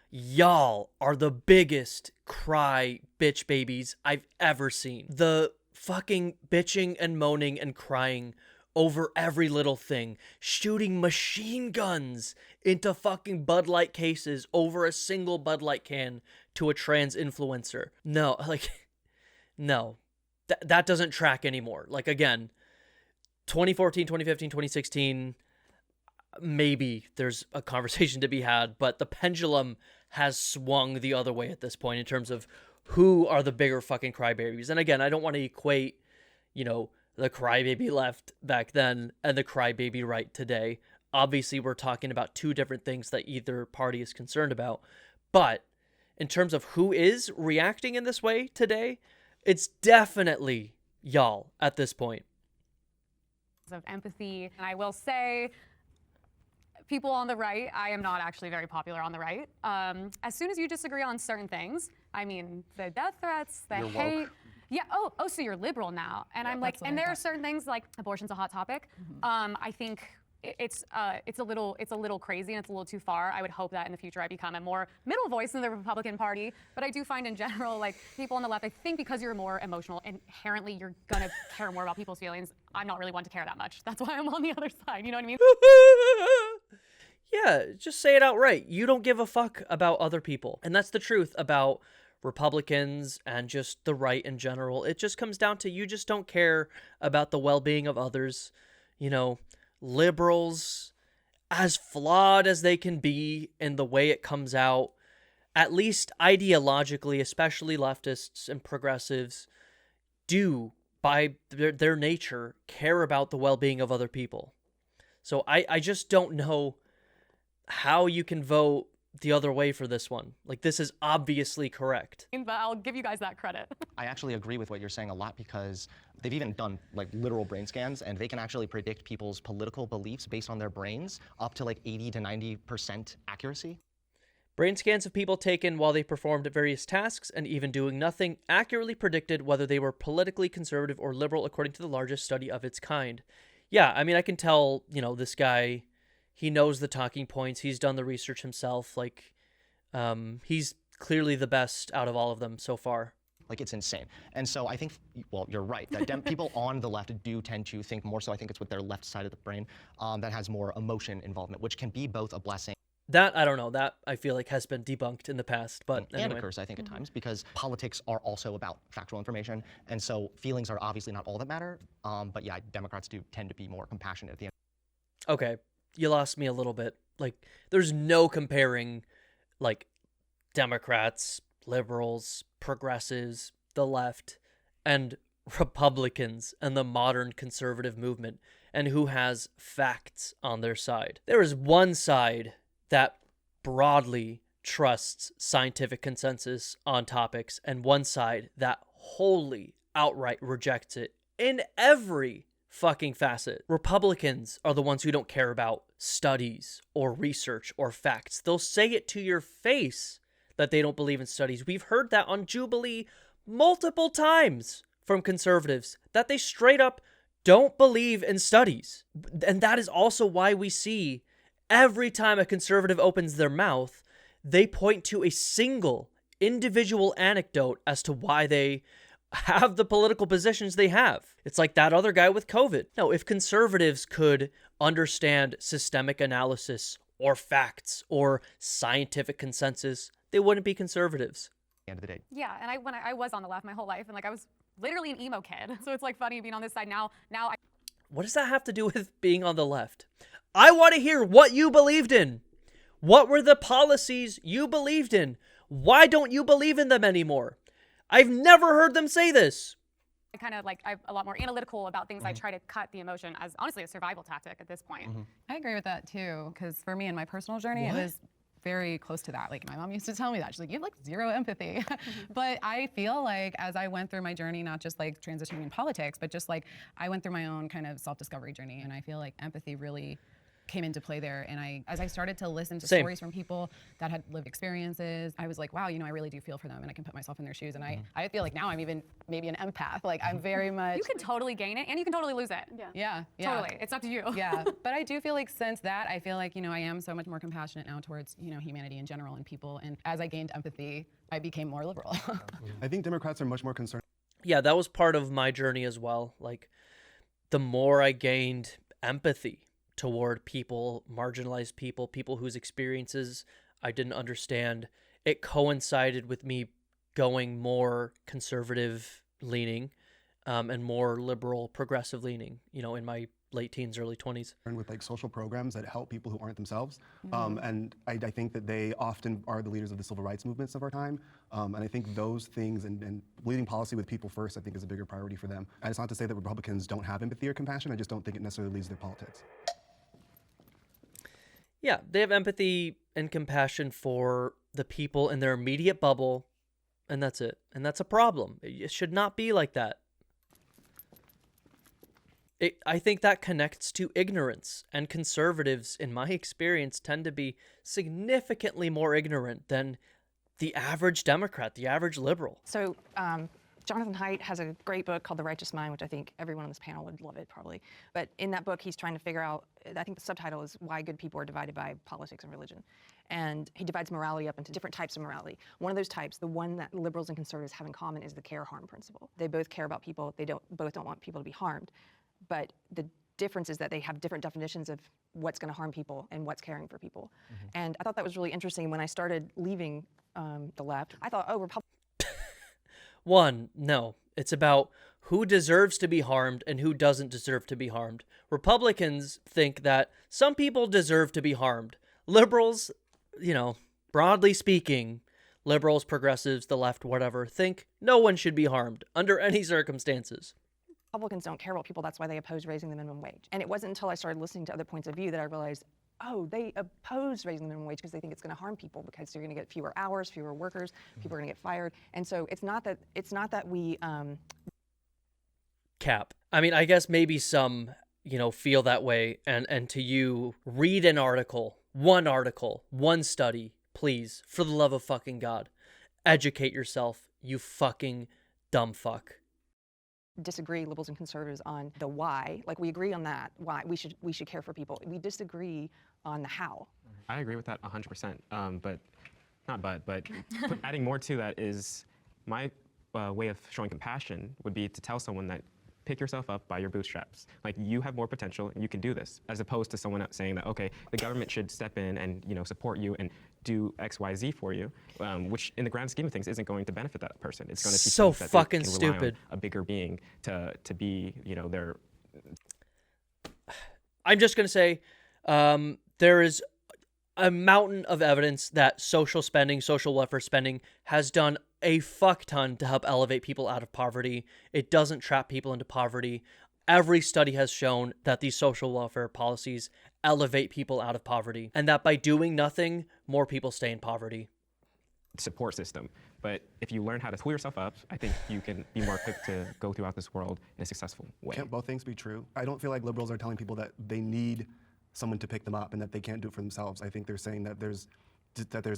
Y'all are the biggest cry bitch babies I've ever seen. The fucking bitching and moaning and crying over every little thing, shooting machine guns into fucking Bud Light cases over a single Bud Light can to a trans influencer. No, like, no. That doesn't track anymore. Like, again, 2014, 2015, 2016, maybe there's a conversation to be had, but the pendulum has swung the other way at this point in terms of who are the bigger fucking crybabies. And again, I don't want to equate, you know, the crybaby left back then and the crybaby right today. Obviously, we're talking about two different things that either party is concerned about. But in terms of who is reacting in this way today, it's definitely y'all at this point. Of empathy. And I will say, people on the right, I am not actually very popular on the right. As soon as you disagree on certain things, I mean, the death threats, the You're hate. woke. Yeah, oh, so you're liberal now. And I'm like, and there are certain things like abortion's a hot topic. I think it's a little crazy and it's a little too far. I would hope that in the future I become a more middle voice in the Republican Party. But I do find in general, like people on the left, I think because you're more emotional, inherently you're gonna care more about people's feelings. I'm not really one to care that much. That's why I'm on the other side. You know what I mean? Yeah, just say it outright. You don't give a fuck about other people. And that's the truth about Republicans and just the right in general. It just comes down to you just don't care about the well-being of others. You know, liberals, as flawed as they can be in the way it comes out, at least ideologically, especially leftists and progressives, do, by their nature, care about the well-being of other people. So I just don't know how you can vote the other way for this one. Like, this is obviously correct. But I'll give you guys that credit. I actually agree with what you're saying a lot because they've even done like literal brain scans and they can actually predict people's political beliefs based on their brains up to like 80 to 90% accuracy. Brain scans of people taken while they performed various tasks and even doing nothing accurately predicted whether they were politically conservative or liberal according to the largest study of its kind. Yeah, I mean, I can tell, you know, this guy, he knows the talking points. He's done the research himself. Like, he's clearly the best out of all of them so far. Like, it's insane. And so I think, well, you're right, that people on the left do tend to think more so, I think it's with their left side of the brain that has more emotion involvement, which can be both a blessing. That, I don't know, that I feel like has been debunked in the past, but And anyway. a curse, I think, at times, because politics are also about factual information. And so feelings are obviously not all that matter. But yeah, Democrats do tend to be more compassionate at the end. Okay, you lost me a little bit. Like, there's no comparing, like, Democrats, liberals, progressives, the left, and Republicans and the modern conservative movement, and who has facts on their side. There is one side that broadly trusts scientific consensus on topics, and one side that wholly outright rejects it in every fucking facet. Republicans are the ones who don't care about studies or research or facts. They'll say it to your face that they don't believe in studies. We've heard that on Jubilee multiple times from conservatives, that they straight up don't believe in studies. And that is also why we see every time a conservative opens their mouth, they point to a single individual anecdote as to why they have the political positions they have. It's like that other guy with COVID. No, if conservatives could understand systemic analysis or facts or scientific consensus, they wouldn't be conservatives. end of the day. Yeah, and I was on the left my whole life, and like I was literally an emo kid. So it's like funny being on this side now. Now What does that have to do with being on the left? I want to hear what you believed in. What were the policies you believed in? Why don't you believe in them anymore? I've never heard them say this. I kind of like I'm a lot more analytical about things. I try to cut the emotion as honestly a survival tactic at this point. I agree with that too, because for me in my personal journey, it What? was very close to that. Like my mom used to tell me that. She's like, you have like zero empathy. But I feel like as I went through my journey, not just like transitioning in politics, but just like I went through my own kind of self-discovery journey. And I feel like empathy really came into play there. And as I started to listen to Same. stories from people that had lived experiences, I was like, wow, you know, I really do feel for them and I can put myself in their shoes. And I feel like now I'm even maybe an empath. Like I'm very much. You can totally gain it and you can totally lose it. Yeah. Totally. It's up to you. Yeah, but I do feel like since that, I feel like, you know, I am so much more compassionate now towards, you know, humanity in general and people. And as I gained empathy, I became more liberal. I think Democrats are much more concerned. Yeah, that was part of my journey as well. Like, the more I gained empathy toward people, marginalized people, people whose experiences I didn't understand, it coincided with me going more conservative leaning and more liberal, progressive leaning, you know, in my late teens, early 20s. With like social programs that help people who aren't themselves. And I think that they often are the leaders of the civil rights movements of our time. And I think those things and leading policy with people first, I think is a bigger priority for them. And it's not to say that Republicans don't have empathy or compassion. I just don't think it necessarily leads their politics. Yeah, they have empathy and compassion for the people in their immediate bubble, and that's it. And that's a problem. It should not be like that. I think that connects to ignorance, and conservatives, in my experience, tend to be significantly more ignorant than the average Democrat, the average liberal. So Jonathan Haidt has a great book called The Righteous Mind, which I think everyone on this panel would love it probably. But in that book, he's trying to figure out, I think the subtitle is Why Good People Are Divided by Politics and Religion. And he divides morality up into different types of morality. One of those types, the one that liberals and conservatives have in common, is the care-harm principle. They both care about people. They both don't want people to be harmed. But the difference is that they have different definitions of what's going to harm people and what's caring for people. And I thought that was really interesting. When I started leaving the left, I thought, oh, Republicans. One, no. It's about who deserves to be harmed and who doesn't deserve to be harmed. Republicans think that some people deserve to be harmed. Liberals, you know, broadly speaking, liberals, progressives, the left, whatever, think no one should be harmed under any circumstances. Republicans don't care about people. That's why they oppose raising the minimum wage. And it wasn't until I started listening to other points of view that I realized, oh, they oppose raising the minimum wage because they think it's going to harm people, because you're going to get fewer hours, fewer workers, people are going to get fired. And so it's not that we Cap. I mean, I guess maybe some, you know, feel that way, and to you, read an article, one study, please, for the love of fucking God. Educate yourself, you fucking dumb fuck. disagree, liberals and conservatives, on the why. Like, we agree on that, why we should care for people. We disagree on the how. I agree with that 100%. But adding more to that is my way of showing compassion would be to tell someone that pick yourself up by your bootstraps. Like, you have more potential and you can do this, as opposed to someone else saying that, okay, the government should step in and, you know, support you and do X, Y, Z for you, which in the grand scheme of things isn't going to benefit that person. It's going to teach so them that fucking they can rely on stupid. a bigger being to be, you know, their. I'm just going to say there is a mountain of evidence that social spending, social welfare spending has done a fuck ton to help elevate people out of poverty. It doesn't trap people into poverty. Every study has shown that these social welfare policies elevate people out of poverty, and that by doing nothing, more people stay in poverty. Support system. But if you learn how to pull yourself up, I think you can be more equipped to go throughout this world in a successful way. Can't both things be true? I don't feel like liberals are telling people that they need someone to pick them up and that they can't do it for themselves. I think they're saying that there's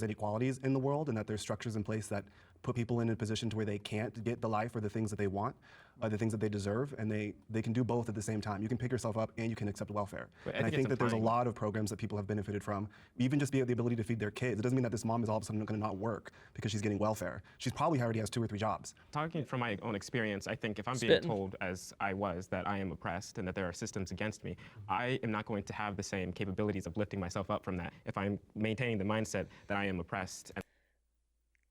inequalities in the world and that there's structures in place that put people in a position to where they can't get the life or the things that they want, the things that they deserve, and they can do both at the same time. You can pick yourself up and you can accept welfare. And I think that there's a lot of programs that people have benefited from, even just the ability to feed their kids. It doesn't mean that this mom is all of a sudden going to not work because she's getting welfare. She's probably already has 2 or 3 jobs. Talking from my own experience, I think if I'm being told, as I was, that I am oppressed and that there are systems against me, I am not going to have the same capabilities of lifting myself up from that if I'm maintaining the mindset that I am oppressed.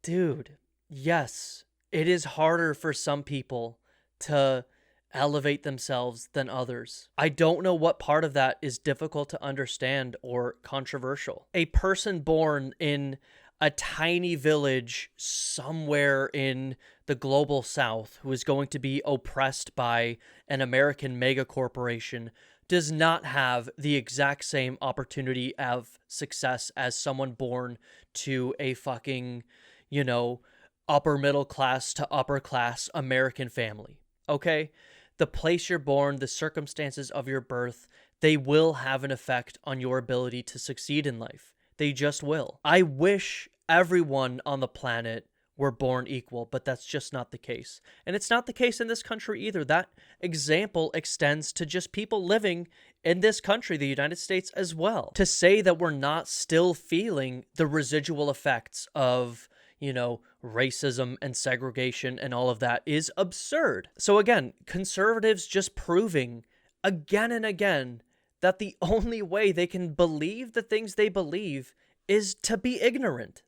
Dude, yes, it is harder for some people to elevate themselves than others. I don't know what part of that is difficult to understand or controversial. A person born in a tiny village somewhere in the global south who is going to be oppressed by an American mega corporation does not have the exact same opportunity of success as someone born to a fucking, you know, upper middle class to upper class American family. Okay? The place you're born, the circumstances of your birth, they will have an effect on your ability to succeed in life. They just will. I wish everyone on the planet were born equal, but that's just not the case. And it's not the case in this country either. That example extends to just people living in this country, the United States, as well. To say that we're not still feeling the residual effects of, you know, racism and segregation and all of that is absurd. So again, conservatives just proving again and again that the only way they can believe the things they believe is to be ignorant,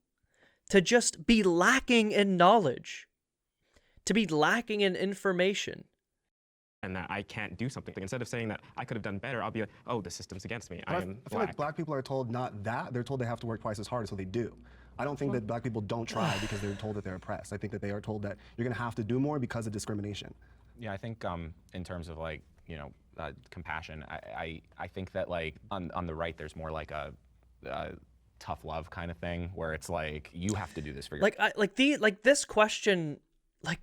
to just be lacking in knowledge, to be lacking in information. And that I can't do something. Instead of saying that I could have done better, I'll be like, oh, the system's against me. But I am I feel like black people are told not that. They're told they have to work twice as hard, so they do. I don't think that black people don't try because they're told that they're oppressed. I think that they are told that you're going to have to do more because of discrimination. Yeah, I think in terms of like, you know, compassion, I think that like on the right, there's more like a tough love kind of thing where it's like, you have to do this for your This question, like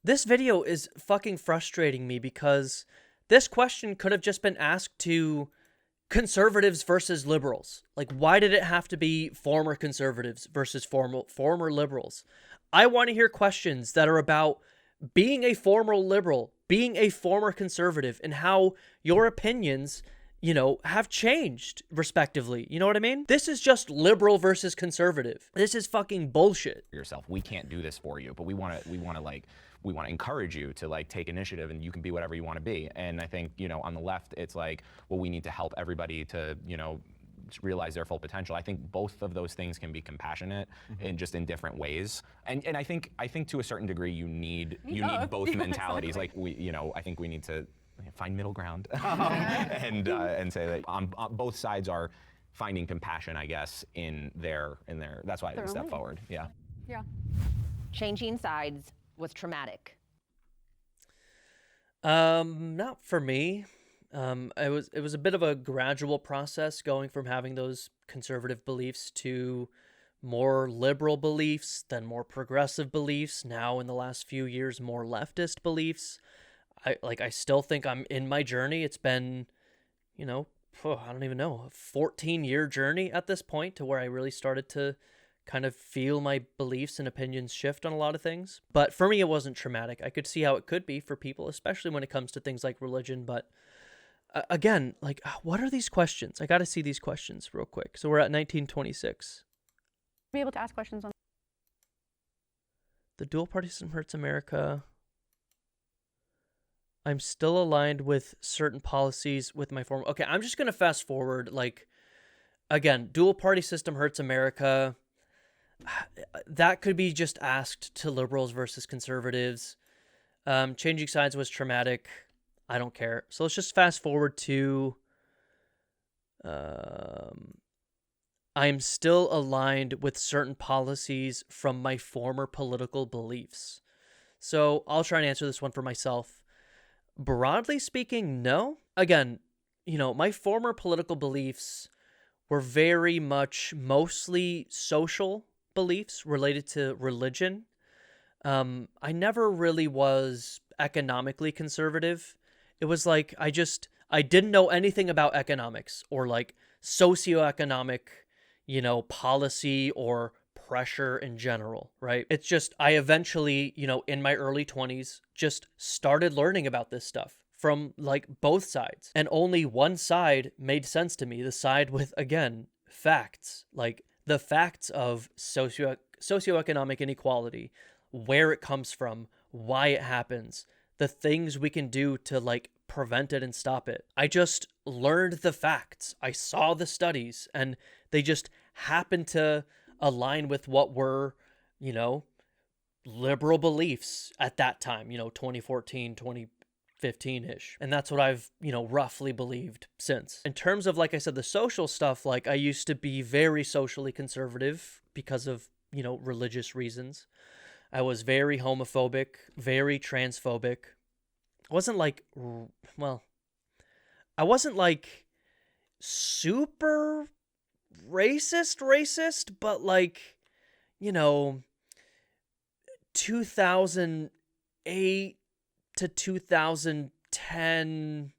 this video is fucking frustrating me because this question could have just been asked to conservatives versus liberals. Like, why did it have to be former conservatives versus former liberals? I want to hear questions that are about being a former liberal, being a former conservative, and how your opinions, you know, have changed respectively. You know what I mean? This is just liberal versus conservative. This is fucking bullshit. Yourself. We can't do this for you, but we want to encourage you to like take initiative, and you can be whatever you want to be. And I think, you know, on the left, it's like, well, we need to help everybody to, you know, realize their full potential. I think both of those things can be compassionate in just in different ways. And I think to a certain degree you need both Yeah, mentalities. exactly. Like I think we need to find middle ground and say that on both sides are finding compassion, I guess, in their that's why I step forward. Yeah. Yeah. Changing sides was traumatic. Not for me. It was a bit of a gradual process going from having those conservative beliefs to more liberal beliefs, then more progressive beliefs, now in the last few years more leftist beliefs. I still think I'm in my journey. It's been, you know, I don't even know, a 14-year journey at this point to where I really started to kind of feel my beliefs and opinions shift on a lot of things. But for me, it wasn't traumatic. I could see how it could be for people, especially when it comes to things like religion. But again, like, what are these questions? I got to see these questions real quick. So we're at 1926. Be able to ask questions on. The dual party system hurts America. I'm still aligned with certain policies with my former. Okay, I'm just going to fast forward. Like, again, dual party system hurts America. That could be just asked to liberals versus conservatives. Changing sides was traumatic. I don't care. So let's just fast forward to I'm still aligned with certain policies from my former political beliefs. So I'll try and answer this one for myself. Broadly speaking, no. Again, you know, my former political beliefs were very much mostly social beliefs related to religion. I never really was economically conservative. It was like I didn't know anything about economics or like socioeconomic, you know, policy or pressure in general, right? It's just I eventually, you know, in my early 20s just started learning about this stuff from like both sides. And only one side made sense to me, the side with, again, facts, like the facts of socioeconomic inequality, where it comes from, why it happens, the things we can do to like prevent it and stop it. I just learned the facts. I saw the studies and they just happened to align with what were, you know, liberal beliefs at that time, 2014, 2015-ish. And that's what I've, roughly believed since. In terms of, like I said, the social stuff, like I used to be very socially conservative because of, religious reasons. I was very homophobic, very transphobic. I wasn't like, super racist, but like, 2008 to 2010,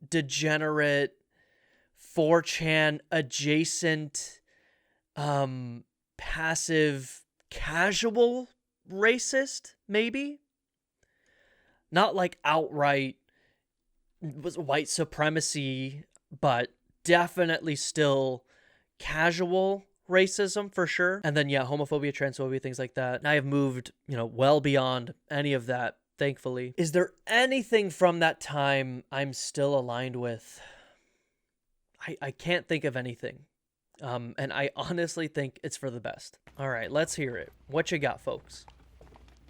degenerate 4chan adjacent, passive, casual racist, maybe? Not like outright was white supremacy, but definitely still casual racism for sure. And then, homophobia, transphobia, things like that. And I have moved, well beyond any of that, thankfully. Is there anything from that time I'm still aligned with? I can't think of anything. And I honestly think it's for the best. All right, let's hear it. What you got, folks?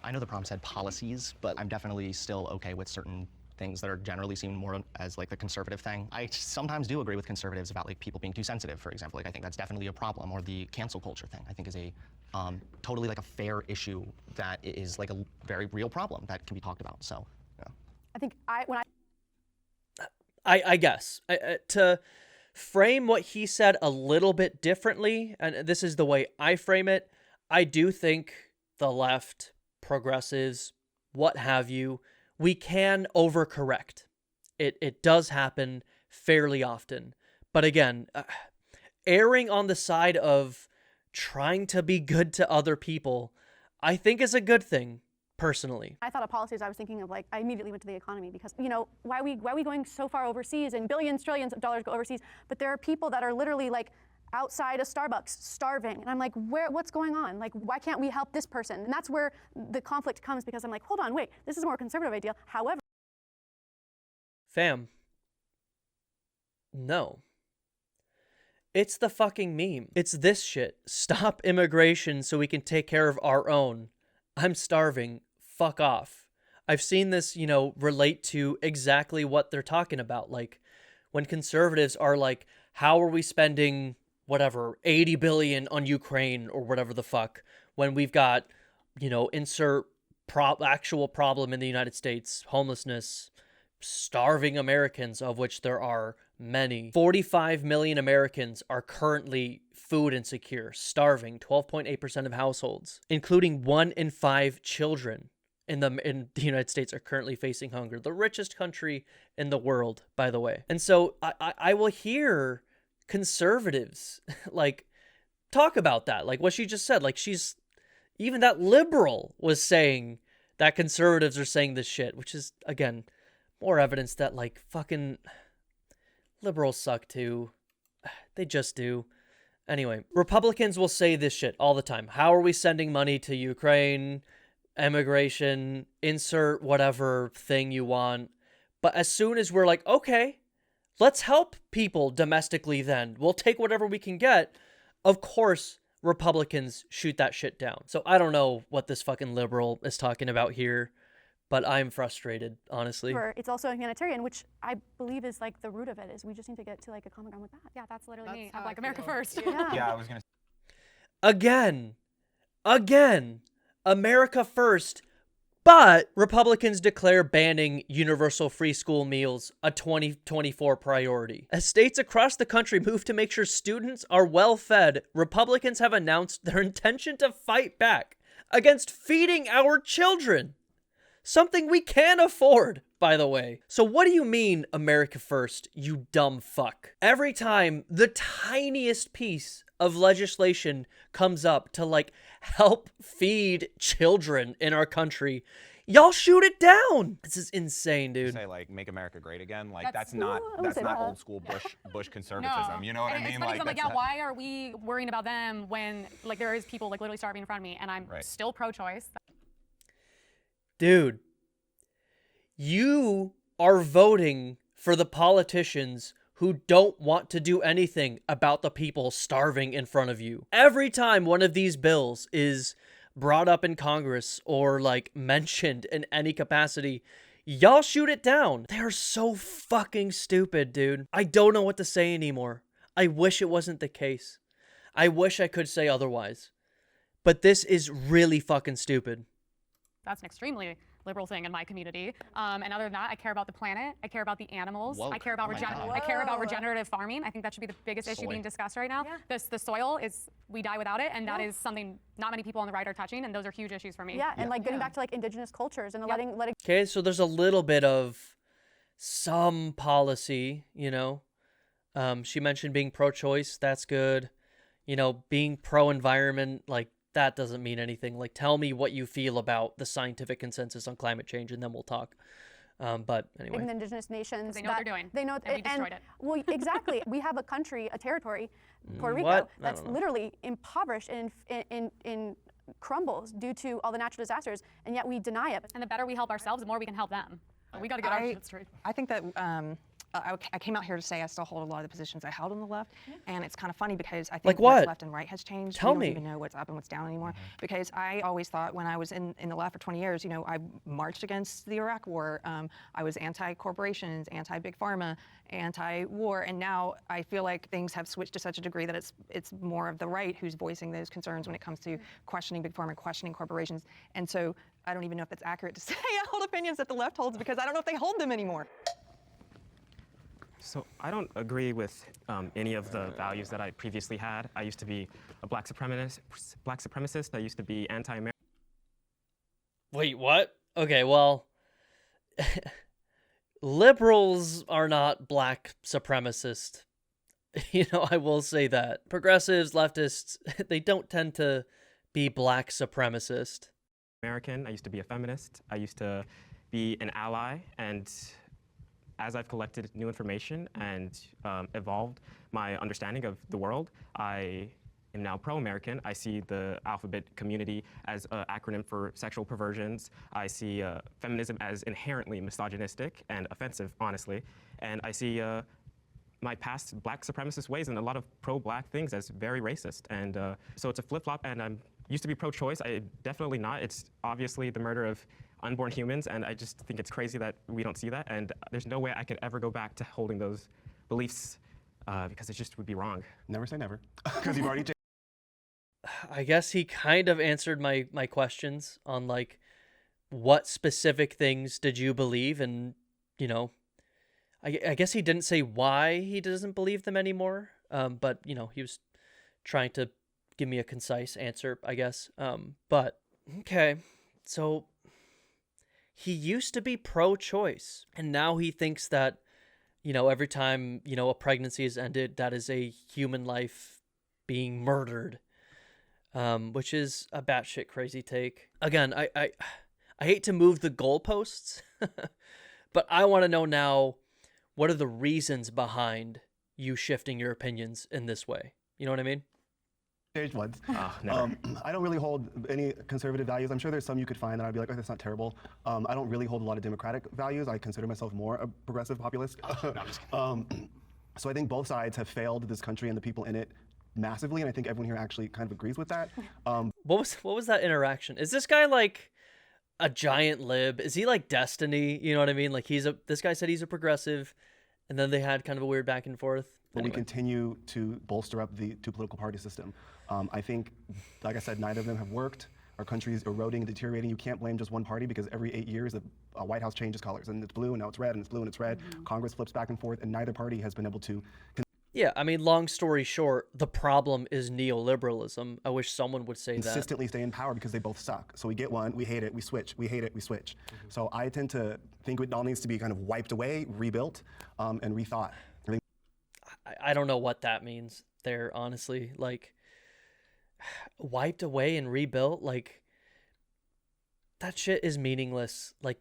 I know the prompt said policies, but I'm definitely still okay with certain things that are generally seen more as like the conservative thing. I sometimes do agree with conservatives about like people being too sensitive, for example. Like I think that's definitely a problem. Or the cancel culture thing, I think is a totally like a fair issue that is like a very real problem that can be talked about. So, yeah. I think I guess to frame what he said a little bit differently, and this is the way I frame it, I do think the left, progressives, what have you, we can overcorrect. It does happen fairly often. But again, erring on the side of trying to be good to other people, I think is a good thing, personally. I thought of policies, I was thinking of like, I immediately went to the economy because, why are we going so far overseas and billions, trillions of dollars go overseas? But there are people that are literally like outside a Starbucks starving. And I'm like, what's going on? Like, why can't we help this person? And that's where the conflict comes because I'm like, hold on, wait, this is a more conservative idea. However, fam, no. It's the fucking meme. It's this shit. Stop immigration so we can take care of our own. I'm starving. Fuck off. I've seen this, relate to exactly what they're talking about. Like, when conservatives are like, how are we spending whatever, 80 billion on Ukraine or whatever the fuck, when we've got, insert actual problem in the United States, homelessness, starving Americans, of which there are many. 45 million Americans are currently food insecure, starving, 12.8% of households, including 1 in 5 children in the United States are currently facing hunger. The richest country in the world, by the way. And so I will hear conservatives like talk about that, like what she just said. Like even that liberal was saying that conservatives are saying this shit, which is, again, more evidence that like fucking liberals suck too. They just do. Anyway, Republicans will say this shit all the time. How are we sending money to Ukraine? Immigration, insert whatever thing you want. But as soon as we're like, okay, let's help people domestically then, we'll take whatever we can get, of course, Republicans shoot that shit down. So I don't know what this fucking liberal is talking about here, but I'm frustrated, honestly. it's also humanitarian, which I believe is like the root of it, is we just need to get to like a common ground with that. Yeah, that's literally me. I'm like, America first. Yeah, I was gonna. Again, America first, but Republicans declare banning universal free school meals a 2024 priority. As states across the country move to make sure students are well fed, Republicans have announced their intention to fight back against feeding our children. Something we can afford, by the way. So what do you mean, America first, you dumb fuck? Every time the tiniest piece of legislation comes up to like help feed children in our country, y'all shoot it down. This is insane, dude. Say like make America great again. Like that's not old school Bush conservatism. No. You know what I It's mean? funny 'cause I'm like, yeah, that's why are we worrying about them when like there is people like literally starving in front of me and I'm still pro-choice? Dude, you are voting for the politicians who don't want to do anything about the people starving in front of you. Every time one of these bills is brought up in Congress or like mentioned in any capacity, y'all shoot it down. They are so fucking stupid, dude. I don't know what to say anymore. I wish it wasn't the case. I wish I could say otherwise. But this is really fucking stupid. That's an extremely liberal thing in my community. And other than that, I care about the planet. I care about the animals. Woke. I care about Oh my God. I care about regenerative farming. I think that should be the biggest issue being discussed right now. The soil is, we die without it, and that is something not many people on the right are touching, and those are huge issues for me. Yeah, and like getting back to like indigenous cultures and letting Okay, so there's a little bit of some policy, you know. She mentioned being pro-choice. That's good. You know, being pro-environment, like, that doesn't mean anything. Like, tell me what you feel about the scientific consensus on climate change, and then we'll talk. But anyway. in indigenous nations. They know what they're doing. They know, and we destroyed it. Well, exactly. We have a country, a territory, Puerto Rico, What? I that's don't know. literally impoverished and in crumbles due to all the natural disasters, and yet we deny it. And the better we help ourselves, the more we can help them. We got to get our shit straight. I think that I came out here to say I still hold a lot of the positions I held on the left, and it's kind of funny because I think Like what's what? left and right has changed. Tell we me. don't even know what's up and what's down anymore. Because I always thought when I was in the left for 20 years, you know, I marched against the Iraq War. I was anti-corporations, anti-big pharma, anti-war, and now I feel like things have switched to such a degree that it's more of the right who's voicing those concerns when it comes to questioning big pharma, questioning corporations, and so I don't even know if it's accurate to say I hold opinions that the left holds because I don't know if they hold them anymore. So I don't agree with any of the values that I previously had. I used to be a black supremacist. I used to be anti-American. Wait, what? Okay, well, liberals are not black supremacist. You know, I will say that. Progressives, leftists, they don't tend to be black supremacist. I used to be a feminist. I used to be an ally, and as I've collected new information and evolved my understanding of the world, I am now pro-American. I see the alphabet community as an acronym for sexual perversions. I see feminism as inherently misogynistic and offensive, honestly. And I see my past black supremacist ways and a lot of pro-black things as very racist. And so it's a flip-flop, and I'm used to be pro-choice. I definitely not. It's obviously the murder of unborn humans, and I just think it's crazy that we don't see that, and there's no way I could ever go back to holding those beliefs because it just would be wrong. Never say never, because you've already. I guess he kind of answered my questions on, like, what specific things did you believe, and, you know, I guess he didn't say why he doesn't believe them anymore, but, you know, he was trying to give me a concise answer, I guess. But, okay, so he used to be pro-choice, and now he thinks that, you know, every time, you know, a pregnancy is ended, that is a human life being murdered, which is a batshit crazy take. Again, I hate to move the goalposts, but I want to know now, what are the reasons behind you shifting your opinions in this way? You know what I mean? Changed once. Never. I don't really hold any conservative values. I'm sure there's some you could find that I'd be like, oh, that's not terrible. I don't really hold a lot of democratic values. I consider myself more a progressive populist. So I think both sides have failed this country and the people in it massively, and I think everyone here actually kind of agrees with that. What was that interaction? Is this guy like a giant lib? Is he like Destiny? You know what I mean? Like this guy said he's a progressive, and then they had kind of a weird back and forth. But Anyway. we continue to bolster up the two political party system. I think, like I said, neither of them have worked. Our country is eroding and deteriorating. You can't blame just one party because every 8 years a White House changes colors, and it's blue and now it's red, and it's blue and it's red. Congress flips back and forth, and neither party has been able to. Yeah, I mean, long story short, the problem is neoliberalism. I wish someone would say that. Consistently stay in power because they both suck. So we get one, we hate it, we switch, we hate it, we switch. So I tend to think it all needs to be kind of wiped away, rebuilt, and rethought. I don't know what that means there, honestly. Like, wiped away and rebuilt, like, that shit is meaningless. Like,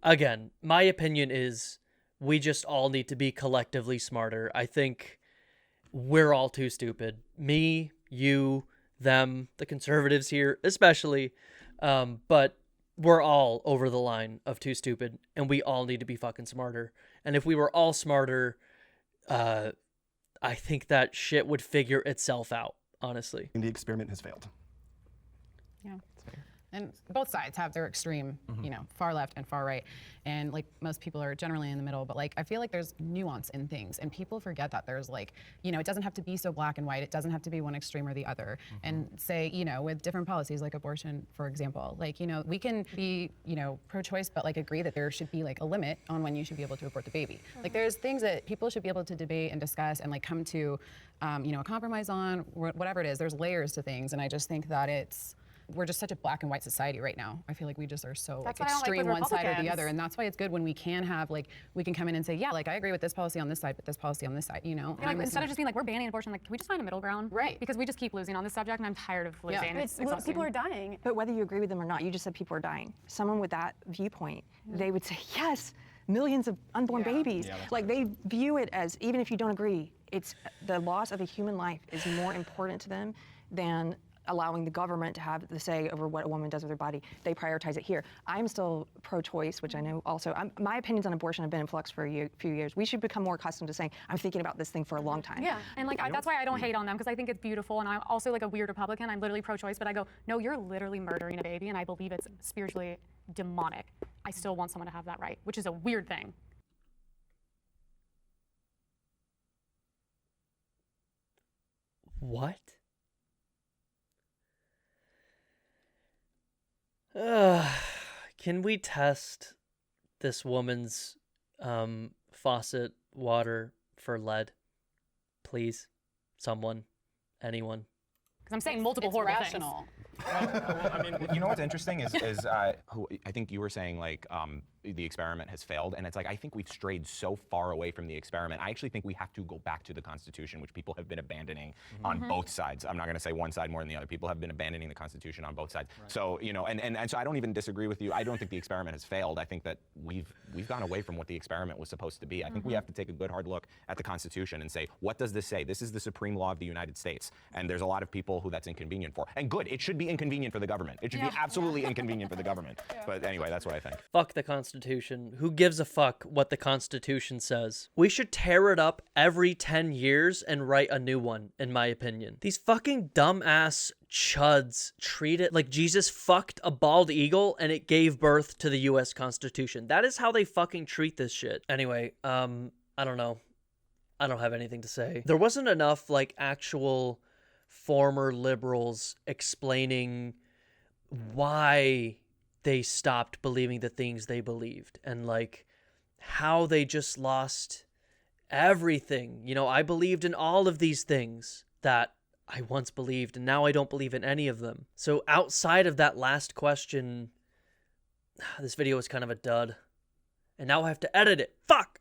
again, my opinion is we just all need to be collectively smarter. I think we're all too stupid. Me, you, them, the conservatives here, especially. But we're all over the line of too stupid, and we all need to be fucking smarter. And if we were all smarter, I think that shit would figure itself out, honestly. The experiment has failed. Yeah. And both sides have their extreme, you know, far left and far right. And like most people are generally in the middle, but like I feel like there's nuance in things and people forget that there's like, you know, it doesn't have to be so black and white. It doesn't have to be one extreme or the other. And say, you know, with different policies like abortion, for example, like, you know, we can be, you know, pro-choice, but like agree that there should be like a limit on when you should be able to abort the baby. Like there's things that people should be able to debate and discuss and like come to, you know, a compromise on, whatever it is. There's layers to things. And I just think that we're just such a black and white society right now. I feel like we just are so like extreme one side or the other, and that's why it's good when we can have like we can come in and say, yeah, like I agree with this policy on this side, but this policy on this side, you know. Yeah, like, instead of just being like we're banning abortion, like can we just find a middle ground? Right. Because we just keep losing on this subject, and I'm tired of losing. Yeah. It's exhausting. People are dying. But whether you agree with them or not, you just said people are dying. Someone with that viewpoint, they would say, yes, millions of unborn babies. Like they view it as, even if you don't agree, it's the loss of a human life is more important to them than allowing the government to have the say over what a woman does with her body. They prioritize it here. I'm still pro-choice, which I know also, my opinions on abortion have been in flux for a few years. We should become more accustomed to saying, I'm thinking about this thing for a long time. Yeah, and like that's why I don't hate on them, because I think it's beautiful, and I'm also like a weird Republican. I'm literally pro-choice, but I go, no, you're literally murdering a baby, and I believe it's spiritually demonic. I still want someone to have that right, which is a weird thing. What? Can we test this woman's faucet water for lead? Please? Someone? Anyone? Because I'm saying multiple it's horrible rational. Well, I mean, you know what's interesting is I think you were saying like the experiment has failed, and it's like I think we've strayed so far away from the experiment. I actually think we have to go back to the Constitution, which people have been abandoning on both sides. I'm not going to say one side more than the other. People have been abandoning the Constitution on both sides. Right. So you know, and so I don't even disagree with you. I don't think the experiment has failed. I think that we've gone away from what the experiment was supposed to be. I think we have to take a good hard look at the Constitution and say, what does this say? This is the supreme law of the United States, and there's a lot of people who that's inconvenient for. And good, it should be inconvenient for the government. It should be absolutely inconvenient for the government. But anyway, that's what I think. Fuck the Constitution. Who gives a fuck what the Constitution says? We should tear it up every 10 years and write a new one, in my opinion. These fucking dumbass chuds treat it like Jesus fucked a bald eagle and it gave birth to the US Constitution. That is how they fucking treat this shit. Anyway, I don't know. I don't have anything to say. There wasn't enough like actual former liberals explaining why they stopped believing the things they believed and like how they just lost everything. You know, I believed in all of these things that I once believed, and now I don't believe in any of them. So outside of that last question, this video is kind of a dud. And now I have to edit it. Fuck!